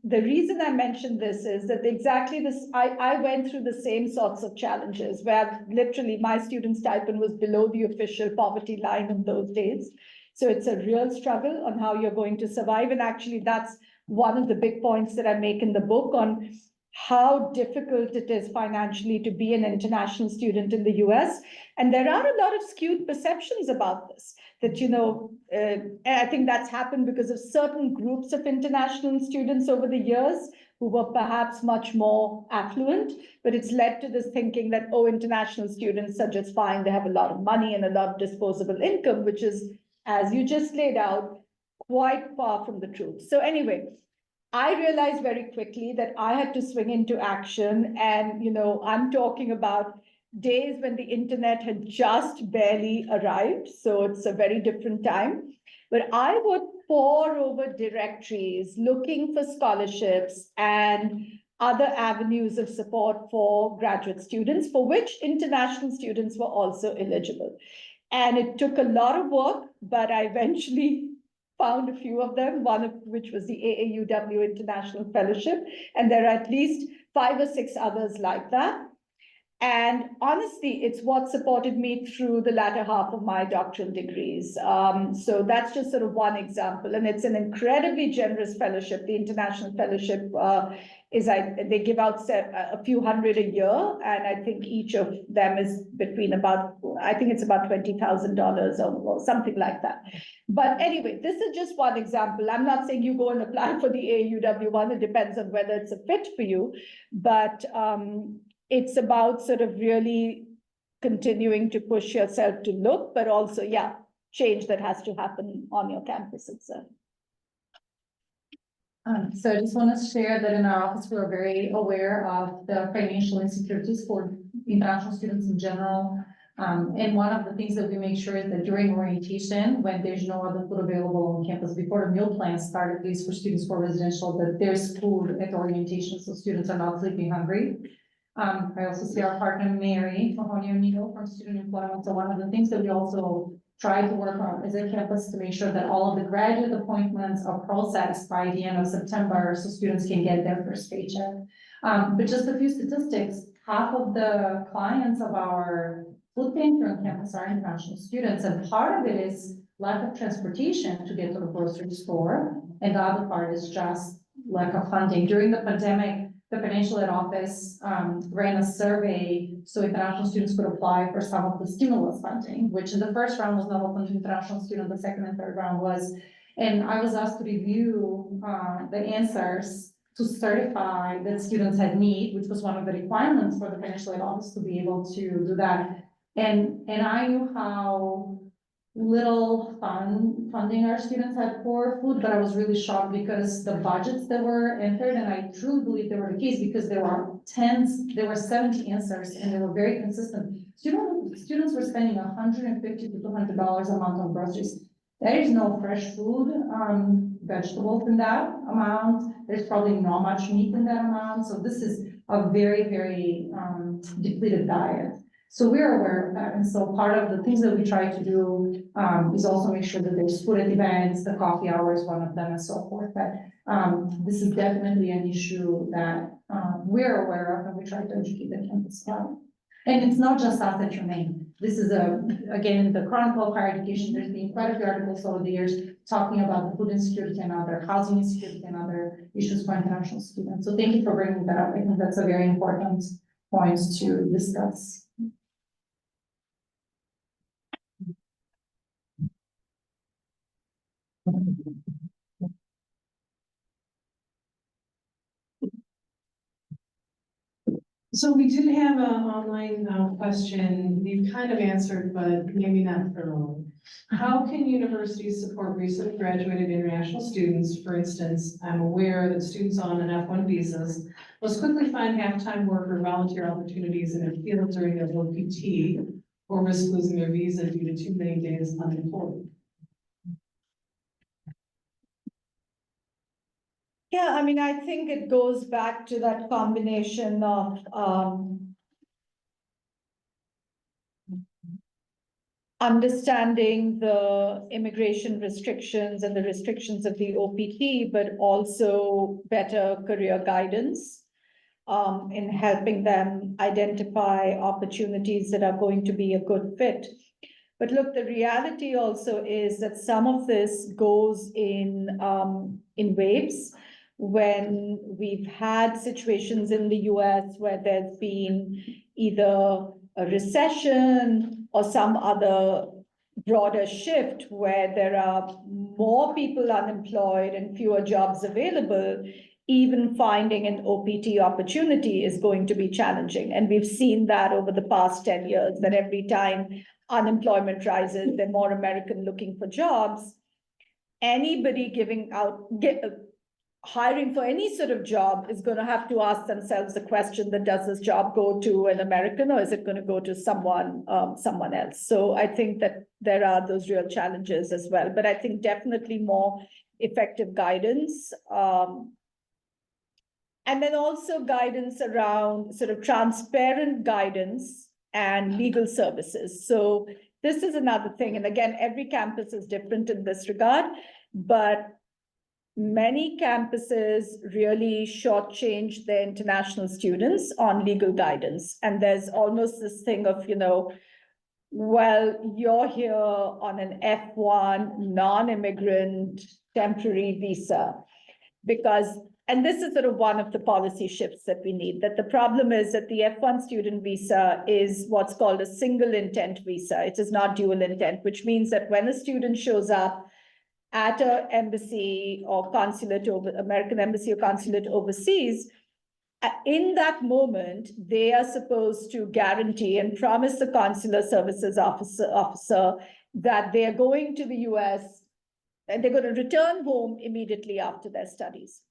the reason I mentioned this is that exactly this, I went through the same sorts of challenges where literally my student stipend was below the official poverty line in those days. So it's a real struggle on how you're going to survive. And actually that's one of the big points that I make in the book on how difficult it is financially to be an international student in the US. And there are a lot of skewed perceptions about this, that, and I think that's happened because of certain groups of international students over the years who were perhaps much more affluent, but it's led to this thinking that, oh, international students are just fine, they have a lot of money and a lot of disposable income, which is, as you just laid out, quite far from the truth. So anyway, I realized very quickly that I had to swing into action. And, I'm talking about days when the internet had just barely arrived. So it's a very different time. But I would pore over directories looking for scholarships and other avenues of support for graduate students, for which international students were also eligible. And it took a lot of work, but I eventually found a few of them, one of which was the AAUW International Fellowship, and there are at least 5 or 6 others like that. And honestly, it's what supported me through the latter half of my doctoral degrees. So that's just sort of one example, and it's an incredibly generous fellowship. The International Fellowship they give out a few hundred a year, and I think each of them is between about $20,000 or something like that. But anyway, this is just one example. I'm not saying you go and apply for the AAUW one. It depends on whether it's a fit for you, but it's about sort of really continuing to push yourself to look, but also, change that has to happen on your campus itself. So I just want to share that in our office, we're very aware of the financial insecurities for international students in general. And one of the things that we make sure is that during orientation, when there's no other food available on campus, before the meal plan started, at least for students for residential, that there's food at orientation, so students are not sleeping hungry. I also see our partner Mary Mahoney-O'Neill from Student Employment. So one of the things that we also try to work on as a campus to make sure that all of the graduate appointments are processed by the end of September, so students can get their first paycheck. But just a few statistics: half of the clients of our food pantry on campus are international students, and part of it is lack of transportation to get to the grocery store, and the other part is just lack of funding. During the pandemic, the financial aid office ran a survey so international students could apply for some of the stimulus funding, which in the first round was not open to international students, the second and third round was. And I was asked to review the answers to certify that students had need, which was one of the requirements for the financial aid office to be able to do that. And I knew how little funding our students had for food, but I was really shocked because the budgets that were entered, and I truly believe they were the case because there were 70 answers and they were very consistent. Students were spending $150 to $200 a month on groceries. There is no fresh food, vegetables in that amount. There's probably not much meat in that amount. So this is a very, very depleted diet. So we're aware of that. And so part of the things that we try to do is also make sure that there's food at events, the coffee hour is one of them and so forth. But this is definitely an issue that we're aware of and we try to educate the campus about. And it's not just us at Tremaine. This is again, in the Chronicle of Higher Education, there's been quite a few articles over the years talking about the food insecurity and other housing insecurity and other issues for international students. So thank you for bringing that up. I think that's a very important point to discuss. So we did have an online question you kind of answered, but maybe not thoroughly. How can universities support recently graduated international students? For instance, I'm aware that students on an F1 visas must quickly find half-time work or volunteer opportunities in a field during their OPT or risk losing their visa due to too many days unemployed. Yeah, I mean, I think it goes back to that combination of, understanding the immigration restrictions and the restrictions of the OPT, but also better career guidance in helping them identify opportunities that are going to be a good fit. But look, the reality also is that some of this goes in waves. When we've had situations in the US where there's been either a recession or some other broader shift where there are more people unemployed and fewer jobs available, even finding an OPT opportunity is going to be challenging. And we've seen that over the past 10 years, that every time unemployment rises, there are more Americans looking for jobs. Anybody hiring for any sort of job is going to have to ask themselves the question that does this job go to an American or is it going to go to someone else? So I think that there are those real challenges as well. But I think definitely more effective guidance. And then also guidance around sort of transparent guidance and legal services. So this is another thing. And again, every campus is different in this regard, but many campuses really shortchange their international students on legal guidance. And there's almost this thing of, well, you're here on an F1 non-immigrant temporary visa and this is sort of one of the policy shifts that we need, that the problem is that the F1 student visa is what's called a single intent visa. It is not dual intent, which means that when a student shows up at an embassy or consulate American embassy or consulate overseas, in that moment, they are supposed to guarantee and promise the consular services officer that they are going to the US and they're going to return home immediately after their studies.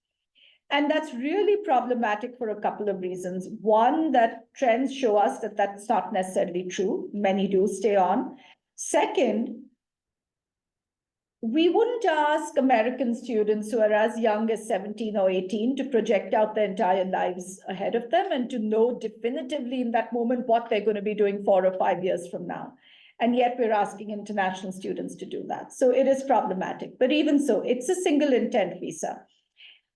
And that's really problematic for a couple of reasons. One, that trends show us that that's not necessarily true. Many do stay on. Second, we wouldn't ask American students who are as young as 17 or 18 to project out their entire lives ahead of them and to know definitively in that moment what they're going to be doing 4 or 5 years from now. And yet we're asking international students to do that. So it is problematic. But even so, it's a single intent visa.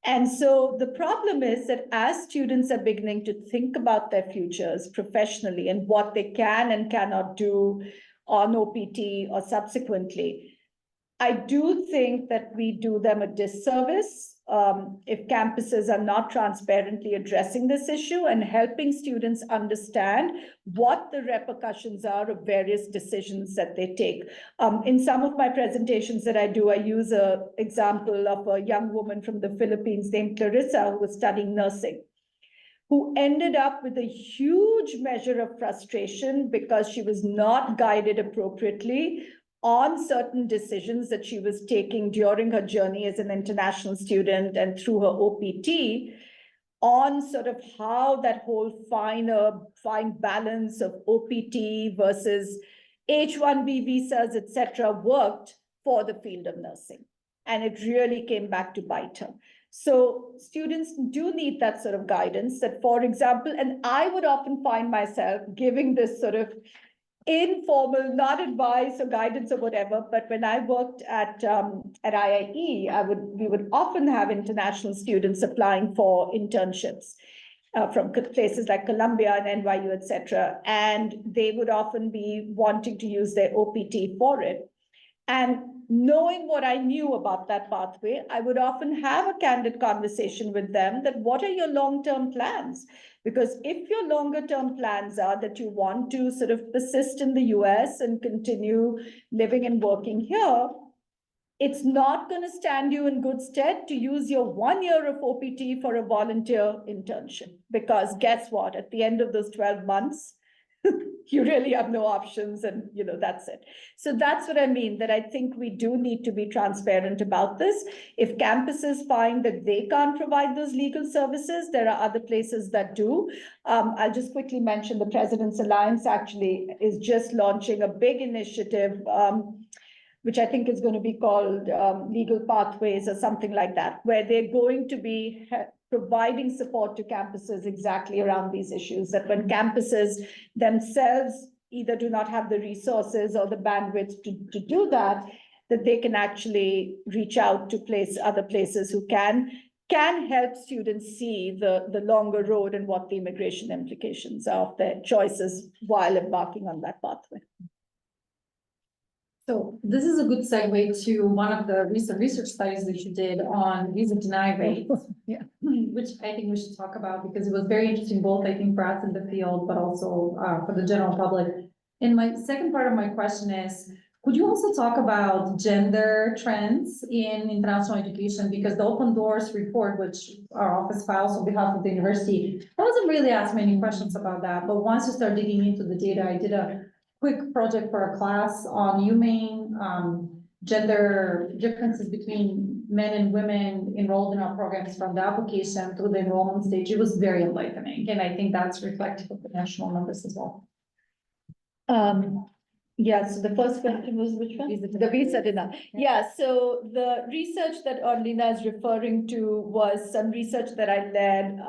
And so the problem is that as students are beginning to think about their futures professionally and what they can and cannot do on OPT or subsequently, I do think that we do them a disservice if campuses are not transparently addressing this issue and helping students understand what the repercussions are of various decisions that they take. In some of my presentations that I do, I use an example of a young woman from the Philippines named Clarissa who was studying nursing, who ended up with a huge measure of frustration because she was not guided appropriately on certain decisions that she was taking during her journey as an international student and through her OPT on sort of how that whole fine balance of OPT versus H-1B visas, etc., worked for the field of nursing. And it really came back to bite her. So students do need that sort of guidance that, for example, and I would often find myself giving this sort of informal, not advice or guidance or whatever, but when I worked at IIE, we would often have international students applying for internships from places like Columbia and NYU, etc. And they would often be wanting to use their OPT for it. And knowing what I knew about that pathway, I would often have a candid conversation with them that what are your long-term plans? Because if your longer-term plans are that you want to sort of persist in the US and continue living and working here, it's not going to stand you in good stead to use your 1 year of OPT for a volunteer internship. Because guess what? At the end of those 12 months, you really have no options and that's it. So that's what I mean, that I think we do need to be transparent about this. If campuses find that they can't provide those legal services, there are other places that do. I'll just quickly mention the President's Alliance actually is just launching a big initiative which I think is going to be called Legal Pathways or something like that, where they're going to be providing support to campuses exactly around these issues, that when campuses themselves either do not have the resources or the bandwidth to do that, that they can actually reach out to other places who can help students see the longer road and what the immigration implications are of their choices while embarking on that pathway. So this is a good segue to one of the recent research studies that you did on visa deny rates. Yeah. Which I think we should talk about because it was very interesting, both I think for us in the field, but also for the general public. And my second part of my question is, could you also talk about gender trends in international education? Because the Open Doors report, which our office files on behalf of the university, I wasn't really asked many questions about that. But once you start digging into the data, I did a quick project for a class on UMaine, gender differences between men and women enrolled in our programs from the application through the enrollment stage. It was very enlightening. And I think that's reflective of the national numbers as well. Yeah, so the first question was which one? The visa denial. Yeah, so the research that Orlina is referring to was some research that I led.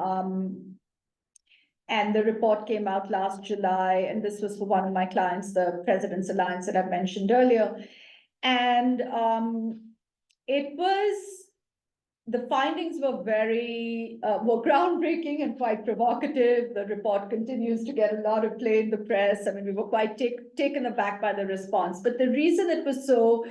And the report came out last July, and this was for one of my clients, the President's Alliance that I mentioned earlier. And the findings were were groundbreaking and quite provocative. The report continues to get a lot of play in the press. I mean, we were quite taken aback by the response. But the reason it was so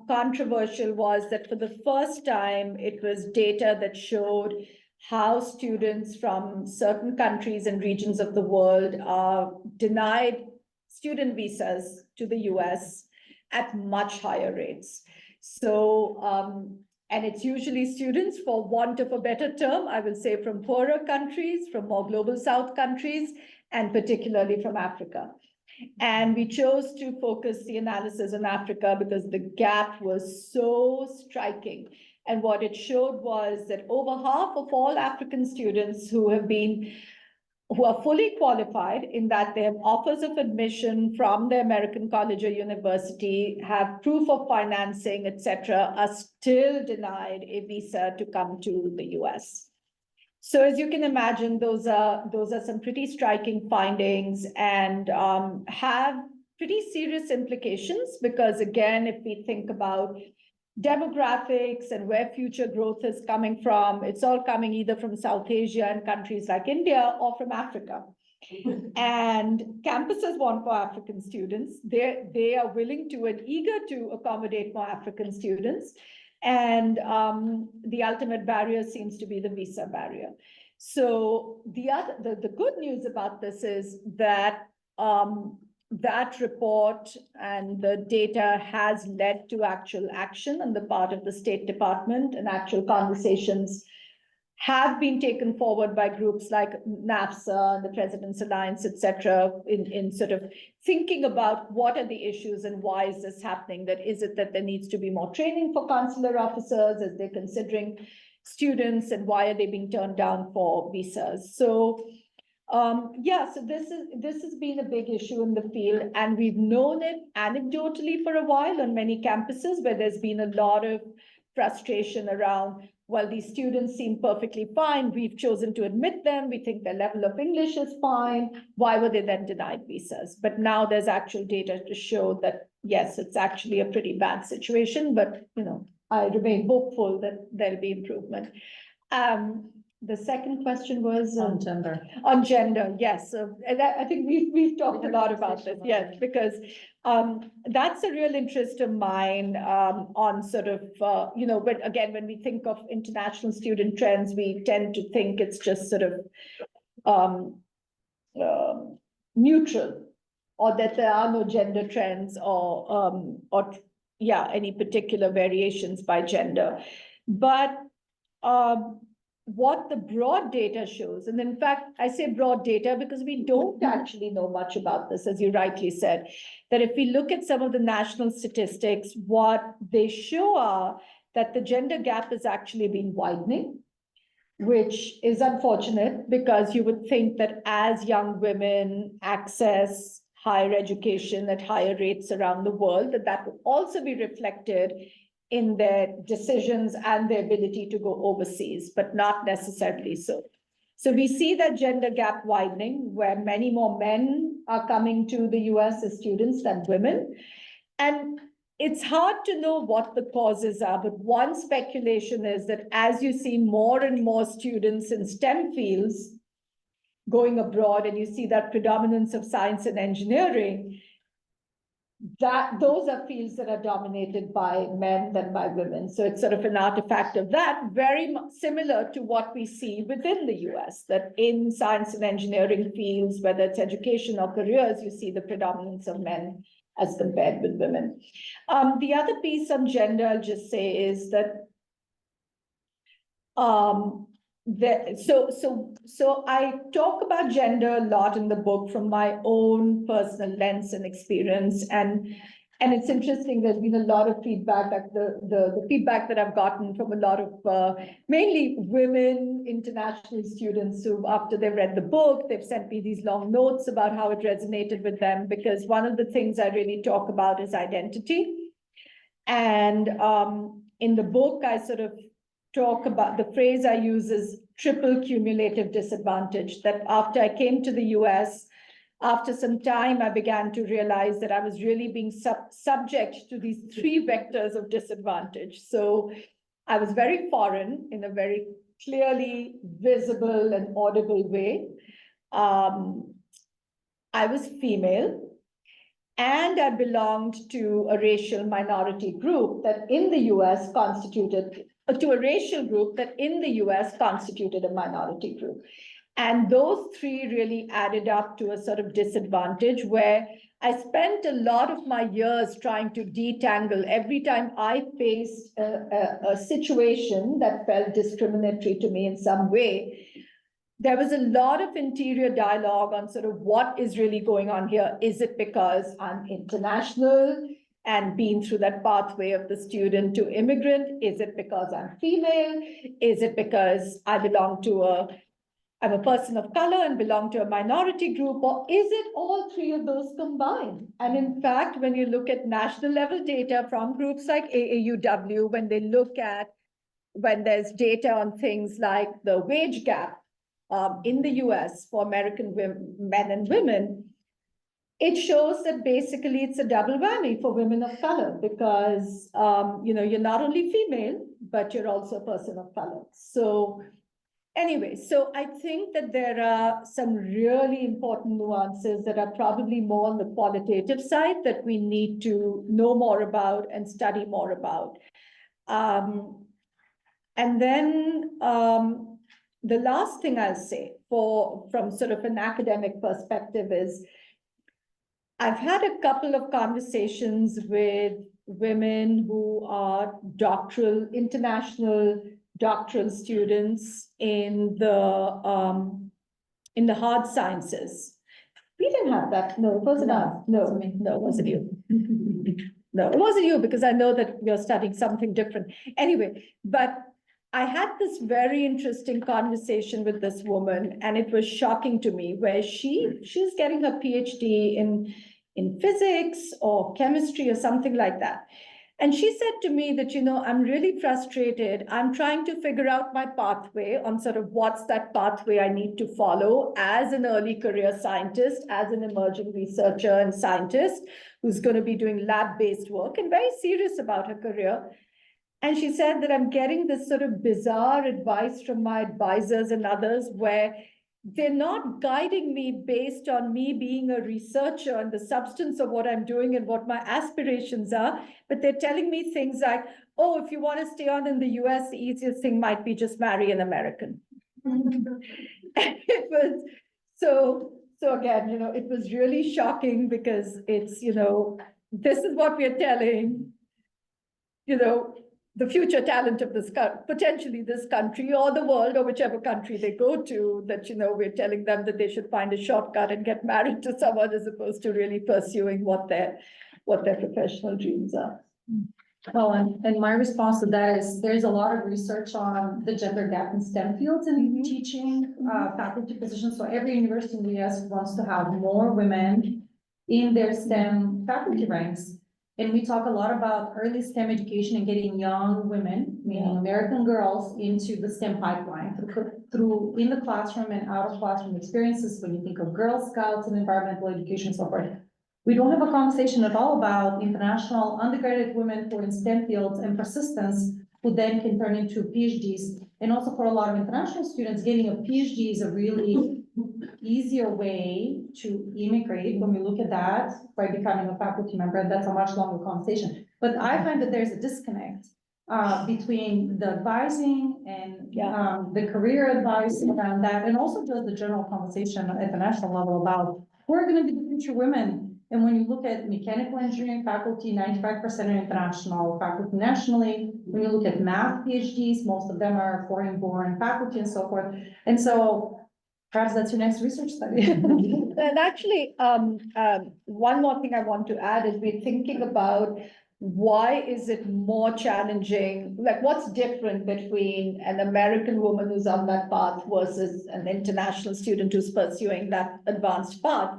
controversial was that for the first time, it was data that showed how students from certain countries and regions of the world are denied student visas to the US at much higher rates. So, and it's usually students, for want of a better term, I will say, from poorer countries, from more global South countries, and particularly from Africa. And we chose to focus the analysis on Africa because the gap was so striking. And what it showed was that over half of all African students who are fully qualified, in that they have offers of admission from the American college or university, have proof of financing, etc., are still denied a visa to come to the US. So as you can imagine, those are some pretty striking findings and have pretty serious implications, because again, if we think about demographics and where future growth is coming from, it's all coming either from South Asia and countries like India or from Africa. And campuses want more African students. They are willing to and eager to accommodate more African students. And the ultimate barrier seems to be the visa barrier. So the good news about this is that that report and the data has led to actual action on the part of the State Department, and actual conversations have been taken forward by groups like NAFSA and the President's Alliance, etc., in sort of thinking about what are the issues and why is this happening. That is it that there needs to be more training for consular officers as they're considering students, and why are they being turned down for visas? So yeah, so this has been a big issue in the field, and we've known it anecdotally for a while on many campuses where there's been a lot of frustration around, well, these students seem perfectly fine. We've chosen to admit them. We think their level of English is fine. Why were they then denied visas? But now there's actual data to show that, yes, it's actually a pretty bad situation, but, you know, I remain hopeful that there'll be improvement. The second question was On gender. On gender, yes. And I think we've talked a lot about this, yes, because that's a real interest of mine on sort of, you know, when we think of international student trends, we tend to think it's just sort of neutral, or that there are no gender trends or yeah, any particular variations by gender. But what the broad data shows, and in fact, I say broad data because we don't actually know much about this, as you rightly said, that if we look at some of the national statistics, what they show are that the gender gap has actually been widening, which is unfortunate because you would think that as young women access higher education at higher rates around the world, that will also be reflected in their decisions and their ability to go overseas, but not necessarily so. So we see that gender gap widening, where many more men are coming to the US as students than women. And it's hard to know what the causes are, but one speculation is that as you see more and more students in STEM fields going abroad, and you see that predominance of science and engineering, that those are fields that are dominated by men than by women. So it's sort of an artifact of that, very similar to what we see within the US, that in science and engineering fields, whether it's education or careers, you see the predominance of men as compared with women. The other piece on gender, I'll just say, is that so I talk about gender a lot in the book from my own personal lens and experience, and it's interesting. There's been a lot of feedback, like the feedback that I've gotten from a lot of mainly women international students who, after they've read the book, they've sent me these long notes about how it resonated with them, because one of the things I really talk about is identity. And in the book, I sort of talk about, the phrase I use is triple cumulative disadvantage, that after I came to the US, after some time, I began to realize that I was really being subject to these three vectors of disadvantage. So I was very foreign in a very clearly visible and audible way. I was female, and I belonged to a racial minority group that in the US constituted a minority group. And those three really added up to a sort of disadvantage, where I spent a lot of my years trying to detangle. Every time I faced a situation that felt discriminatory to me in some way, there was a lot of interior dialogue on sort of what is really going on here. Is it because I'm international and been through that pathway of the student to immigrant? Is it because I'm female? Is it because I'm a person of color and belong to a minority group? Or is it all three of those combined? And in fact, when you look at national level data from groups like AAUW, when there's data on things like the wage gap, in the US for American men and women, it shows that basically it's a double whammy for women of color, because you're not only female, but you're also a person of color. So anyway, so I think that there are some really important nuances that are probably more on the qualitative side that we need to know more about and study more about. And then the last thing I'll say from sort of an academic perspective is, I've had a couple of conversations with women who are international doctoral students in the hard sciences. We didn't have that. No, it wasn't us. No, it wasn't you. No, it wasn't you, because I know that you're studying something different. Anyway, but I had this very interesting conversation with this woman, and it was shocking to me, where she's getting her PhD in physics or chemistry or something like that. And she said to me that, I'm really frustrated. I'm trying to figure out my pathway on sort of what's that pathway I need to follow as an early career scientist, as an emerging researcher and scientist who's going to be doing lab-based work and very serious about her career. And she said that I'm getting this sort of bizarre advice from my advisors and others, where they're not guiding me based on me being a researcher and the substance of what I'm doing and what my aspirations are, but they're telling me things like, oh, if you want to stay on in the US, the easiest thing might be just marry an American. It was so again, it was really shocking, because it's, this is what we're telling, the future talent of this potentially this country or the world or whichever country they go to, that, we're telling them that they should find a shortcut and get married to someone, as opposed to really pursuing what their professional dreams are. Well, and my response to that is, there's a lot of research on the gender gap in STEM fields and teaching faculty positions. So every university in the US wants to have more women in their STEM faculty ranks. And we talk a lot about early STEM education and getting young women, meaning American girls, into the STEM pipeline through in the classroom and out of classroom experiences. When you think of Girl Scouts and environmental education and so forth, we don't have a conversation at all about international undergraduate women who are in STEM fields and persistence, who then can turn into PhDs. And also for a lot of international students, getting a PhD is a really easier way to immigrate when we look at that by becoming a faculty member, and that's a much longer conversation. But I find that there's a disconnect between the advising and the career advice around that, and also just the general conversation at the national level about who are going to be the future women. And when you look at mechanical engineering faculty, 95% are international faculty nationally. When you look at math PhDs, most of them are foreign-born faculty and so forth. And so perhaps that's your next research study. And actually, one more thing I want to add is we're thinking about why is it more challenging, like what's different between an American woman who's on that path versus an international student who's pursuing that advanced path.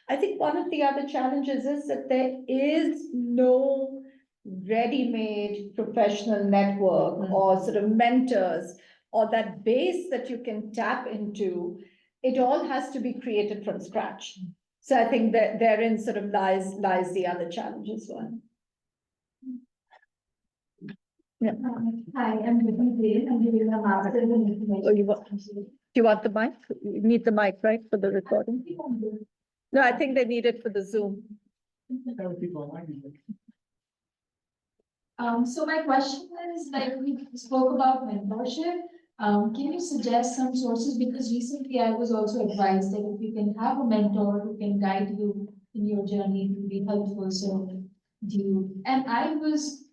I think one of the other challenges is that there is no ready-made professional network or sort of mentors or that base that you can tap into. It all has to be created from scratch. So I think that therein sort of lies the other challenge as well. Yeah. Hi, I'm Vicky. I'm doing a master's in information. Oh, do you want the mic? You need the mic, right, for the recording? No, I think they need it for the Zoom. So my question is, like, we spoke about mentorship. Can you suggest some sources? Because recently I was also advised that if you can have a mentor who can guide you in your journey, it will be helpful. So and I was,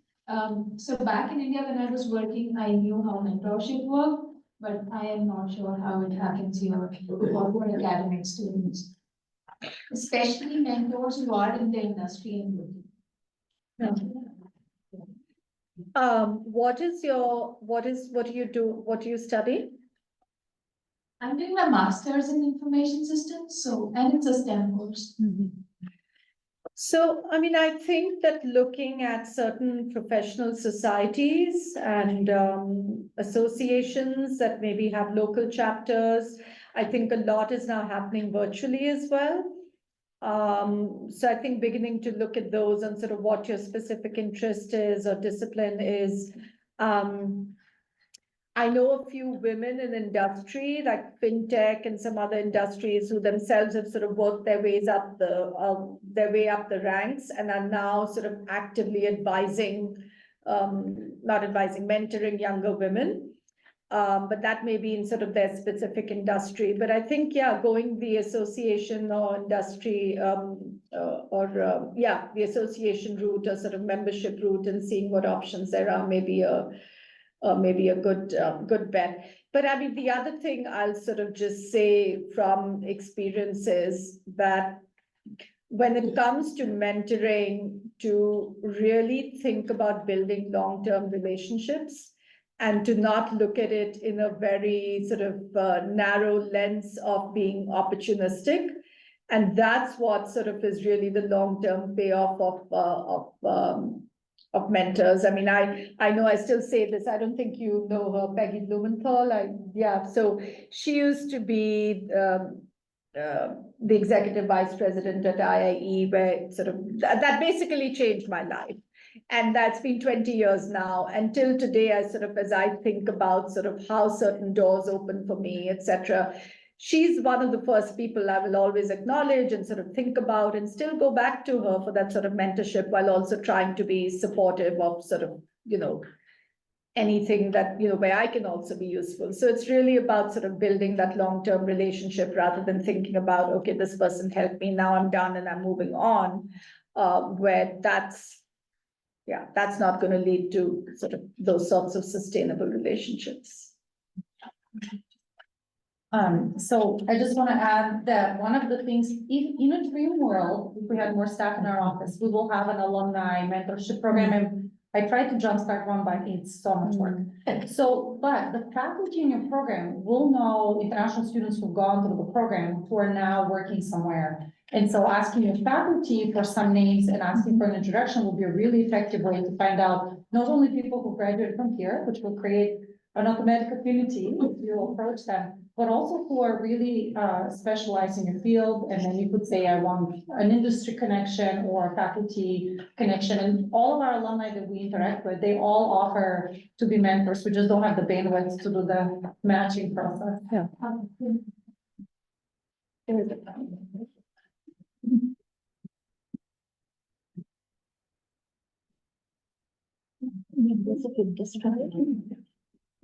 so back in India when I was working, I knew how mentorship worked, but I am not sure how it happens here for academic students, especially mentors who are in the industry and working. What do you do? What do you study? I'm doing my master's in information systems, and it's a STEM course. So, I mean, I think that looking at certain professional societies and associations that maybe have local chapters, I think a lot is now happening virtually as well. So I think beginning to look at those and sort of what your specific interest is or discipline is. I know a few women in industry like fintech and some other industries who themselves have sort of worked their way up the ranks and are now sort of actively advising, mentoring younger women. But that may be in sort of their specific industry. But I think, going the association or industry the association route or sort of membership route and seeing what options there are maybe a good bet. But I mean, the other thing I'll sort of just say from experience is that when it comes to mentoring, to really think about building long-term relationships and to not look at it in a very sort of narrow lens of being opportunistic. And that's what sort of is really the long-term payoff of mentors. I mean, I know I still say this, I don't think you know her, Peggy Blumenthal. So she used to be the executive vice president at IIE, where sort of that basically changed my life. And that's been 20 years now. Until today, I sort of, as I think about sort of how certain doors open for me, etc. She's one of the first people I will always acknowledge and sort of think about and still go back to her for that sort of mentorship while also trying to be supportive of sort of, anything that, where I can also be useful. So it's really about sort of building that long-term relationship rather than thinking about, okay, this person helped me, now I'm done and I'm moving on, where that's not going to lead to sort of those sorts of sustainable relationships. So I just want to add that one of the things, in a dream world, if we had more staff in our office, we will have an alumni mentorship program. And I tried to jumpstart one, but it's so much work. So, but the faculty in your program will know international students who've gone through the program who are now working somewhere. And so asking your faculty for some names and asking for an introduction will be a really effective way to find out not only people who graduated from here, which will create an automatic affinity if you approach them, but also who are really specialized in your field. And then you could say, I want an industry connection or a faculty connection. And all of our alumni that we interact with, they all offer to be mentors. We just don't have the bandwidth to do the matching process. Yeah.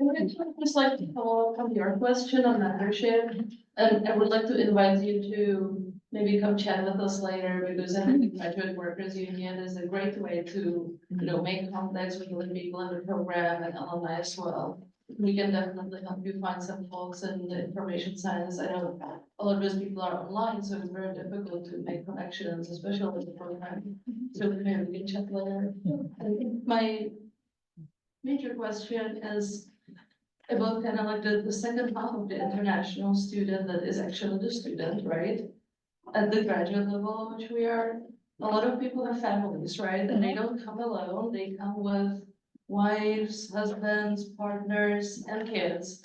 I would just like to follow up on your question on mentorship, and I would like to invite you to maybe come chat with us later, because I think the Graduate Workers Union is a great way to, make contacts with other people in the program and alumni as well. We can definitely help you find some folks in the information science. I know a lot of those people are online, so it's very difficult to make connections, especially with the program. So maybe we can chat later. I think my major question is about kind of like the second half of the international student that is actually the student, right? At the graduate level, which we are, a lot of people have families, right? And they don't come alone, they come with wives, husbands, partners, and kids.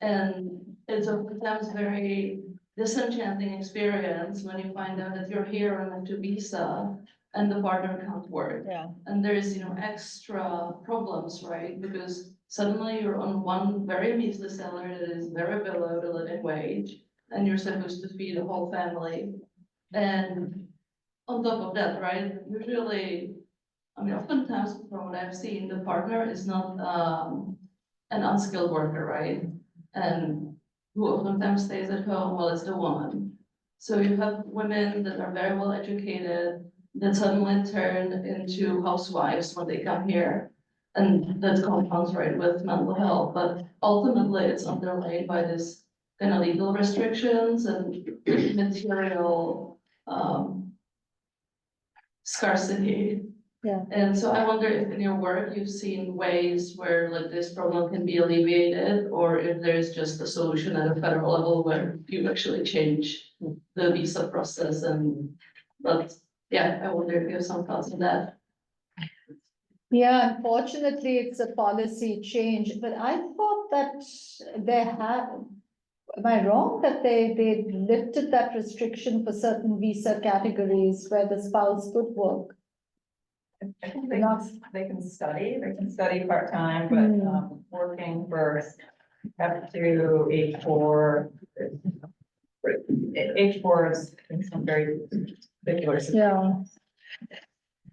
And it's oftentimes very disenchanting experience when you find out that you're here on a visa and the partner can't work. Yeah. And there's, extra problems, right? Because suddenly you're on one very measly salary that is very below the living wage, and you're supposed to feed a whole family. And on top of that, right, usually, oftentimes from what I've seen, the partner is not an unskilled worker, right? And who oftentimes stays at home, well, it's the woman. So you have women that are very well educated that suddenly turn into housewives when they come here. And that compounds, right, with mental health, but ultimately it's underlaid by this kind of legal restrictions and material scarcity. Yeah. And so I wonder if in your work you've seen ways where like this problem can be alleviated, or if there's just a solution at a federal level where you actually change the visa process. And but yeah, I wonder if you have some thoughts on that. Yeah, unfortunately, it's a policy change, but I thought that they had, am I wrong that they lifted that restriction for certain visa categories where the spouse could work? I think they can study part-time, but working for up to H4. H4 is in some very particular. Yeah.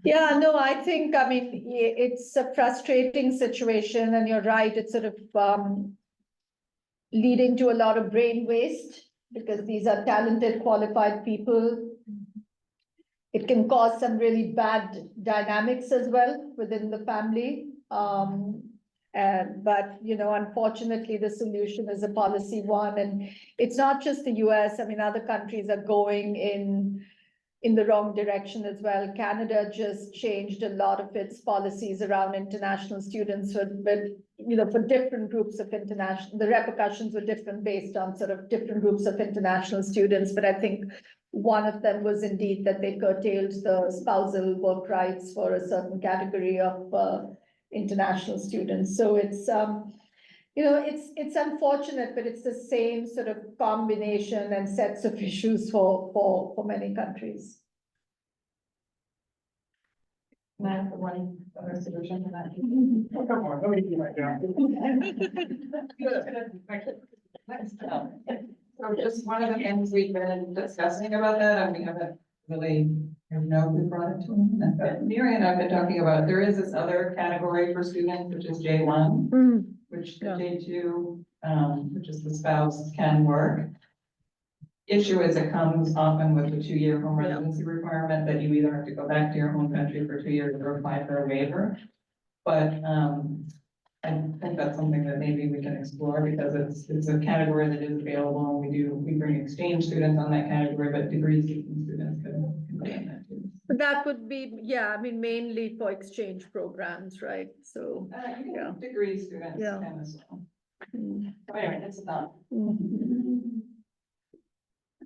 Yeah, no, I think, it's a frustrating situation, and you're right, it's sort of leading to a lot of brain waste, because these are talented, qualified people. It can cause some really bad dynamics as well within the family. But, unfortunately, the solution is a policy one, and it's not just the US. Other countries are going in the wrong direction as well. Canada just changed a lot of its policies around international students, but for different groups of international, the repercussions were different based on sort of different groups of international students. But I think one of them was indeed that they curtailed the spousal work rights for a certain category of international students. So it's, it's unfortunate, but it's the same sort of combination and sets of issues for many countries. Can I have one other solution to that? So just one of the things we've been discussing about that, and we haven't really, know who brought it to me. But Mary and I have been talking about, there is this other category for students, which is J1. Which the J2, which is the spouse can work. Issue is it comes often with a 2-year home residency requirement that you either have to go back to your home country for 2 years or apply for a waiver. But I think that's something that maybe we can explore because it's a category that is available and we bring exchange students on that category, but degree seeking students can be in that too. But that would be, yeah, I mean, mainly for exchange programs, right? So, You can Yeah. degree students Yeah. can as well. mm, But anyway, that's about. mm.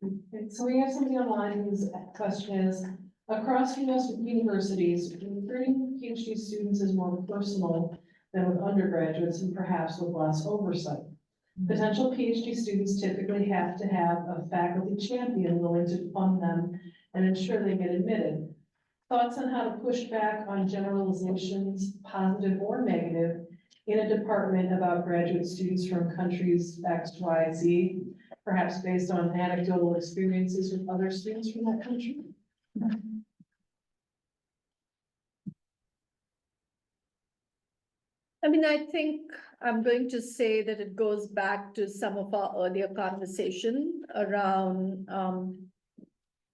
Okay, so we have somebody online whose question is, across US universities, recruiting PhD students is more personal than with undergraduates and perhaps with less oversight. Potential PhD students typically have to have a faculty champion willing to fund them and ensure they get admitted. Thoughts on how to push back on generalizations, positive or negative, in a department about graduate students from countries X, Y, Z, perhaps based on anecdotal experiences with other students from that country? I mean, I think I'm going to say that it goes back to some of our earlier conversation around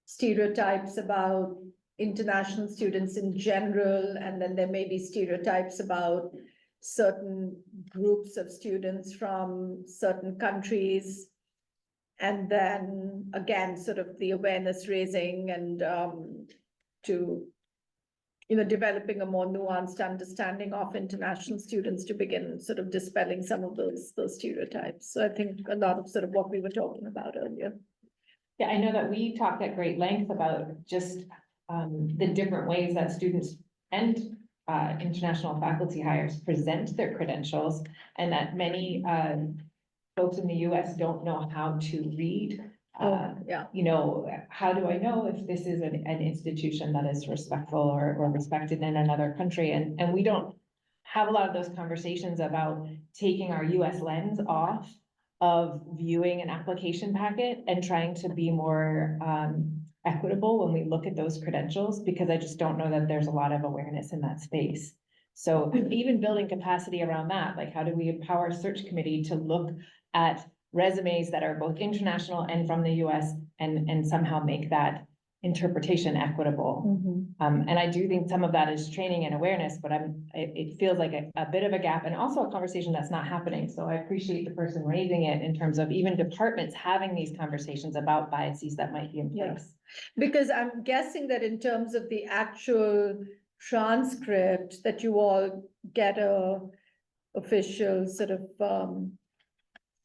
stereotypes about international students in general, and then there may be stereotypes about certain groups of students from certain countries. And then again, sort of the awareness raising and to developing a more nuanced understanding of international students to begin sort of dispelling some of those stereotypes. So I think a lot of sort of what we were talking about earlier. Yeah, I know that we talked at great length about just the different ways that students and international faculty hires present their credentials, and that many folks in the US don't know how to read. Yeah. How do I know if this is an institution that is respectful or respected in another country? And we don't have a lot of those conversations about taking our US lens off of viewing an application packet and trying to be more equitable when we look at those credentials, because I just don't know that there's a lot of awareness in that space. So even building capacity around that, like how do we empower a search committee to look at resumes that are both international and from the US and somehow make that interpretation equitable. And I do think some of that is training and awareness, but it feels like a bit of a gap and also a conversation that's not happening. So I appreciate the person raising it in terms of even departments having these conversations about biases that might be in Yeah. place. Because I'm guessing that in terms of the actual transcript, that you all get a official sort of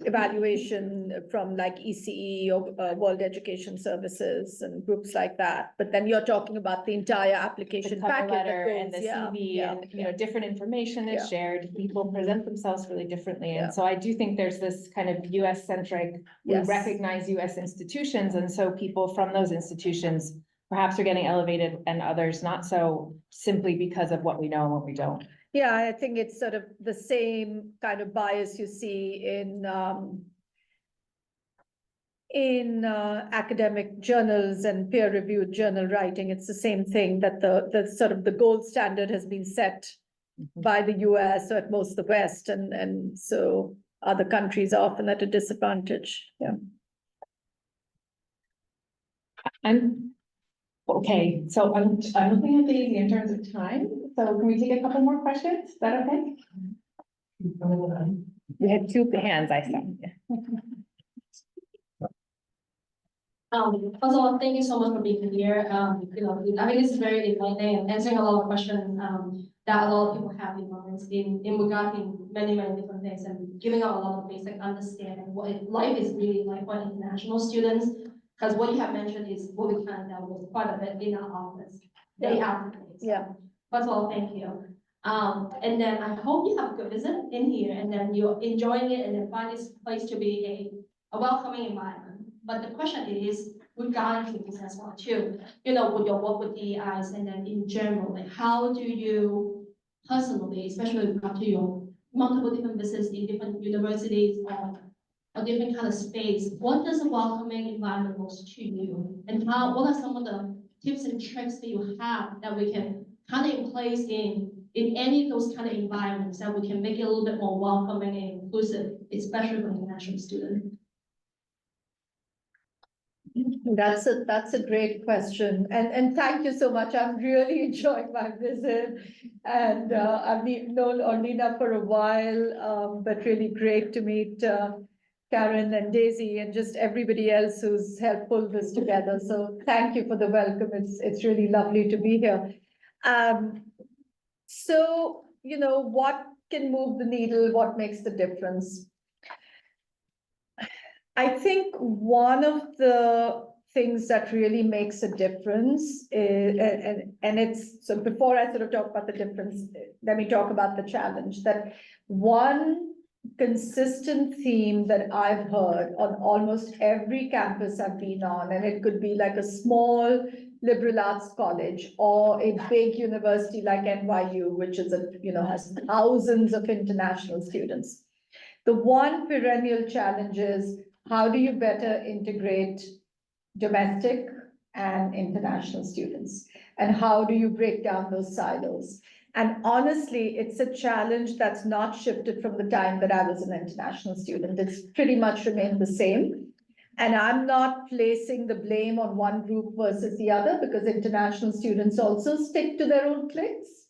evaluation from like ECE or World Education Services and groups like that. But then you're talking about the entire The application cover packet that letter and goes, the CV and, different information is shared, people present themselves really differently. Yeah. And so I do think there's this kind of US centric, we Yes. recognize US institutions. And so people from those institutions perhaps are getting elevated and others not so, simply because of what we know and what we don't. Yeah, I think it's sort of the same kind of bias you see in academic journals and peer-reviewed journal writing. It's the same thing, that the sort of the gold standard has been set by the US or at most the West, and so other countries are often at a disadvantage. Yeah. I'm okay, so I'm looking at these in terms of time. So can we take a couple more questions? Is that okay? We had two hands, I saw. First of all, thank you so much for being here. I think this is very enlightening and answering a lot of questions that a lot of people have in minds in regarding many different things, and giving out a lot of basic understanding what life is really like for international students. Because what you have mentioned is what we kind of dealt with quite a bit in our office day after day. So, Yeah. first of all, thank you. And then I hope you have a good visit in here, and then you're enjoying it, and then find this place to be a welcoming environment. But the question is regarding to this as well too, with your work with DEIs, and then in general, like how do you personally, especially after your multiple different visits in different universities or a different kind of space, what does a welcoming environment look to you? And what are some of the tips and tricks that you have that we can kind of in place in any of those kind of environments that we can make it a little bit more welcoming and inclusive, especially for international students? That's a great question, and thank you so much. I'm really enjoying my visit. And I've known Orlina for a while, but really great to meet Karen and Daisy and just everybody else who's helped pull this together. So thank you for the welcome. It's really lovely to be here. So, what can move the needle? What makes the difference? I think one of the things that really makes a difference is, and it's, so before I sort of talk about the difference, let me talk about the challenge. That one consistent theme that I've heard on almost every campus I've been on, and it could be like a small liberal arts college or a big university like NYU, which is has thousands of international students. The one perennial challenge is, how do you better integrate domestic and international students? And how do you break down those silos? And honestly, it's a challenge that's not shifted from the time that I was an international student. It's pretty much remained the same. And I'm not placing the blame on one group versus the other, because international students also stick to their own cliques.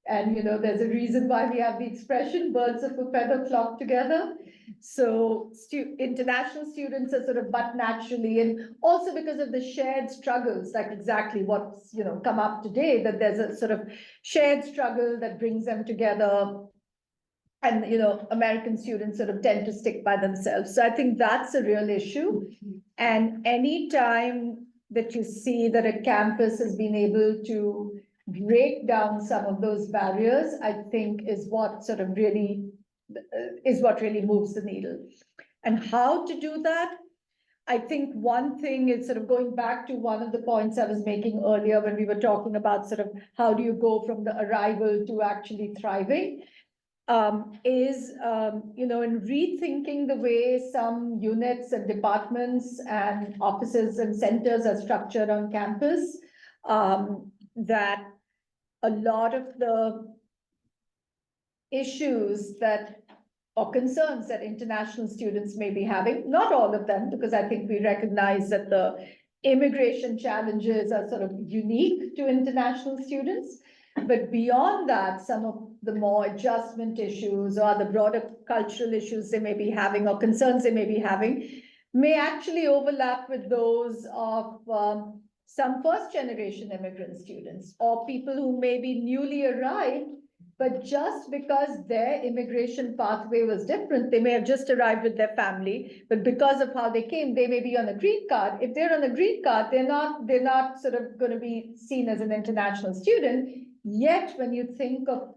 And there's a reason why we have the expression birds of a feather flock together. So international students are sort of but naturally, and also because of the shared struggles, like exactly what's come up today, that there's a sort of shared struggle that brings them together. And American students sort of tend to stick by themselves. So I think that's a real issue. And any time that you see that a campus has been able to break down some of those barriers, I think is what really moves the needle. And how to do that? I think one thing is sort of going back to one of the points I was making earlier when we were talking about sort of how do you go from the arrival to actually thriving, in rethinking the way some units and departments and offices and centers are structured on campus, that a lot of the issues or concerns that international students may be having, not all of them, because I think we recognize that the immigration challenges are sort of unique to international students. But beyond that, some of the more adjustment issues or the broader cultural issues they may be having or concerns they may be having may actually overlap with those of some first-generation immigrant students or people who may be newly arrived, but just because their immigration pathway was different, they may have just arrived with their family, but because of how they came, they may be on a green card. If they're on a green card, they're not sort of going to be seen as an international student. Yet, when you think of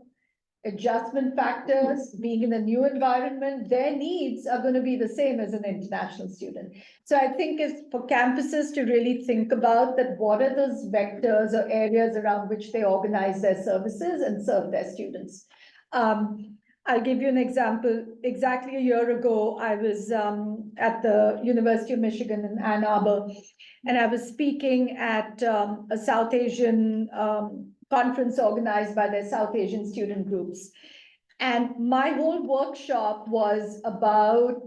adjustment factors, being in a new environment, their needs are going to be the same as an international student. So I think it's for campuses to really think about that, what are those vectors or areas around which they organize their services and serve their students. I'll give you an example. Exactly a year ago, I was at the University of Michigan in Ann Arbor, and I was speaking at a South Asian conference organized by their South Asian student groups. And my whole workshop was about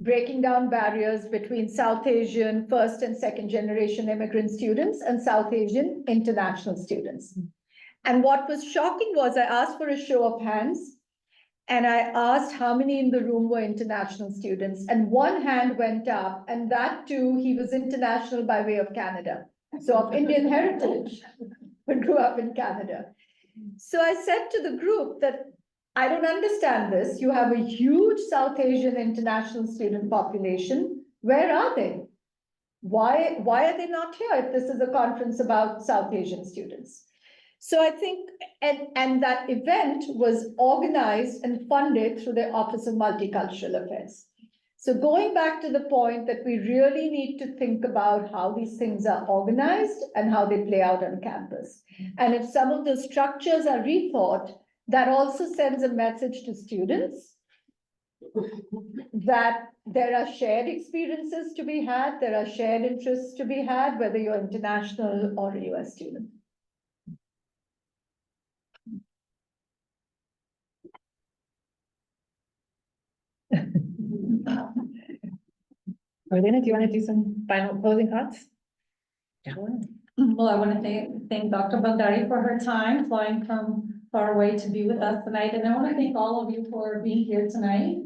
breaking down barriers between South Asian first and second generation immigrant students and South Asian international students. And what was shocking was I asked for a show of hands, and I asked how many in the room were international students, and one hand went up, and that too, he was international by way of Canada. So of Indian heritage, but grew up in Canada. So I said to the group that I don't understand this. You have a huge South Asian international student population. Where are they? Why are they not here if this is a conference about South Asian students? So I think, and that event was organized and funded through the Office of Multicultural Affairs. So going back to the point that we really need to think about how these things are organized and how they play out on campus. And if some of the structures are rethought, that also sends a message to students that there are shared experiences to be had, there are shared interests to be had, whether you're international or a US student. Orlina, do you want to do some final closing thoughts? Sure. Well, I want to thank Dr. Bhandari for her time, flying from far away to be with us tonight. And I want to thank all of you for being here tonight.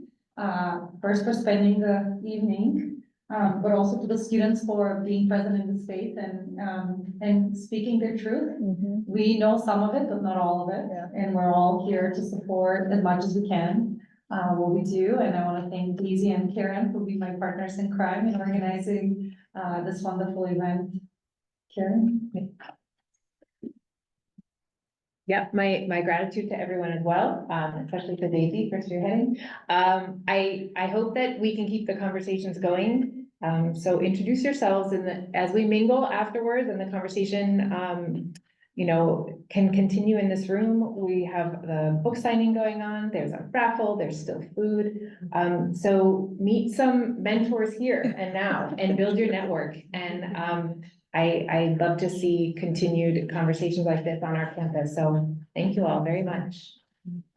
First for spending the evening, but also to the students for being present in the space and speaking their truth. We know some of it, but not all of it. And we're all here to support as much as we can. What we do, and I want to thank Daisy and Karen for being my partners in crime in organizing this wonderful event. Karen? Yeah, my gratitude to everyone as well, especially to Daisy for spearheading. I hope that we can keep the conversations going. So introduce yourselves as we mingle afterwards and the conversation, can continue in this room. We have the book signing going on. There's a raffle, there's still food. So meet some mentors here and now and build your network. And I love to see continued conversations like this on our campus. So thank you all very much.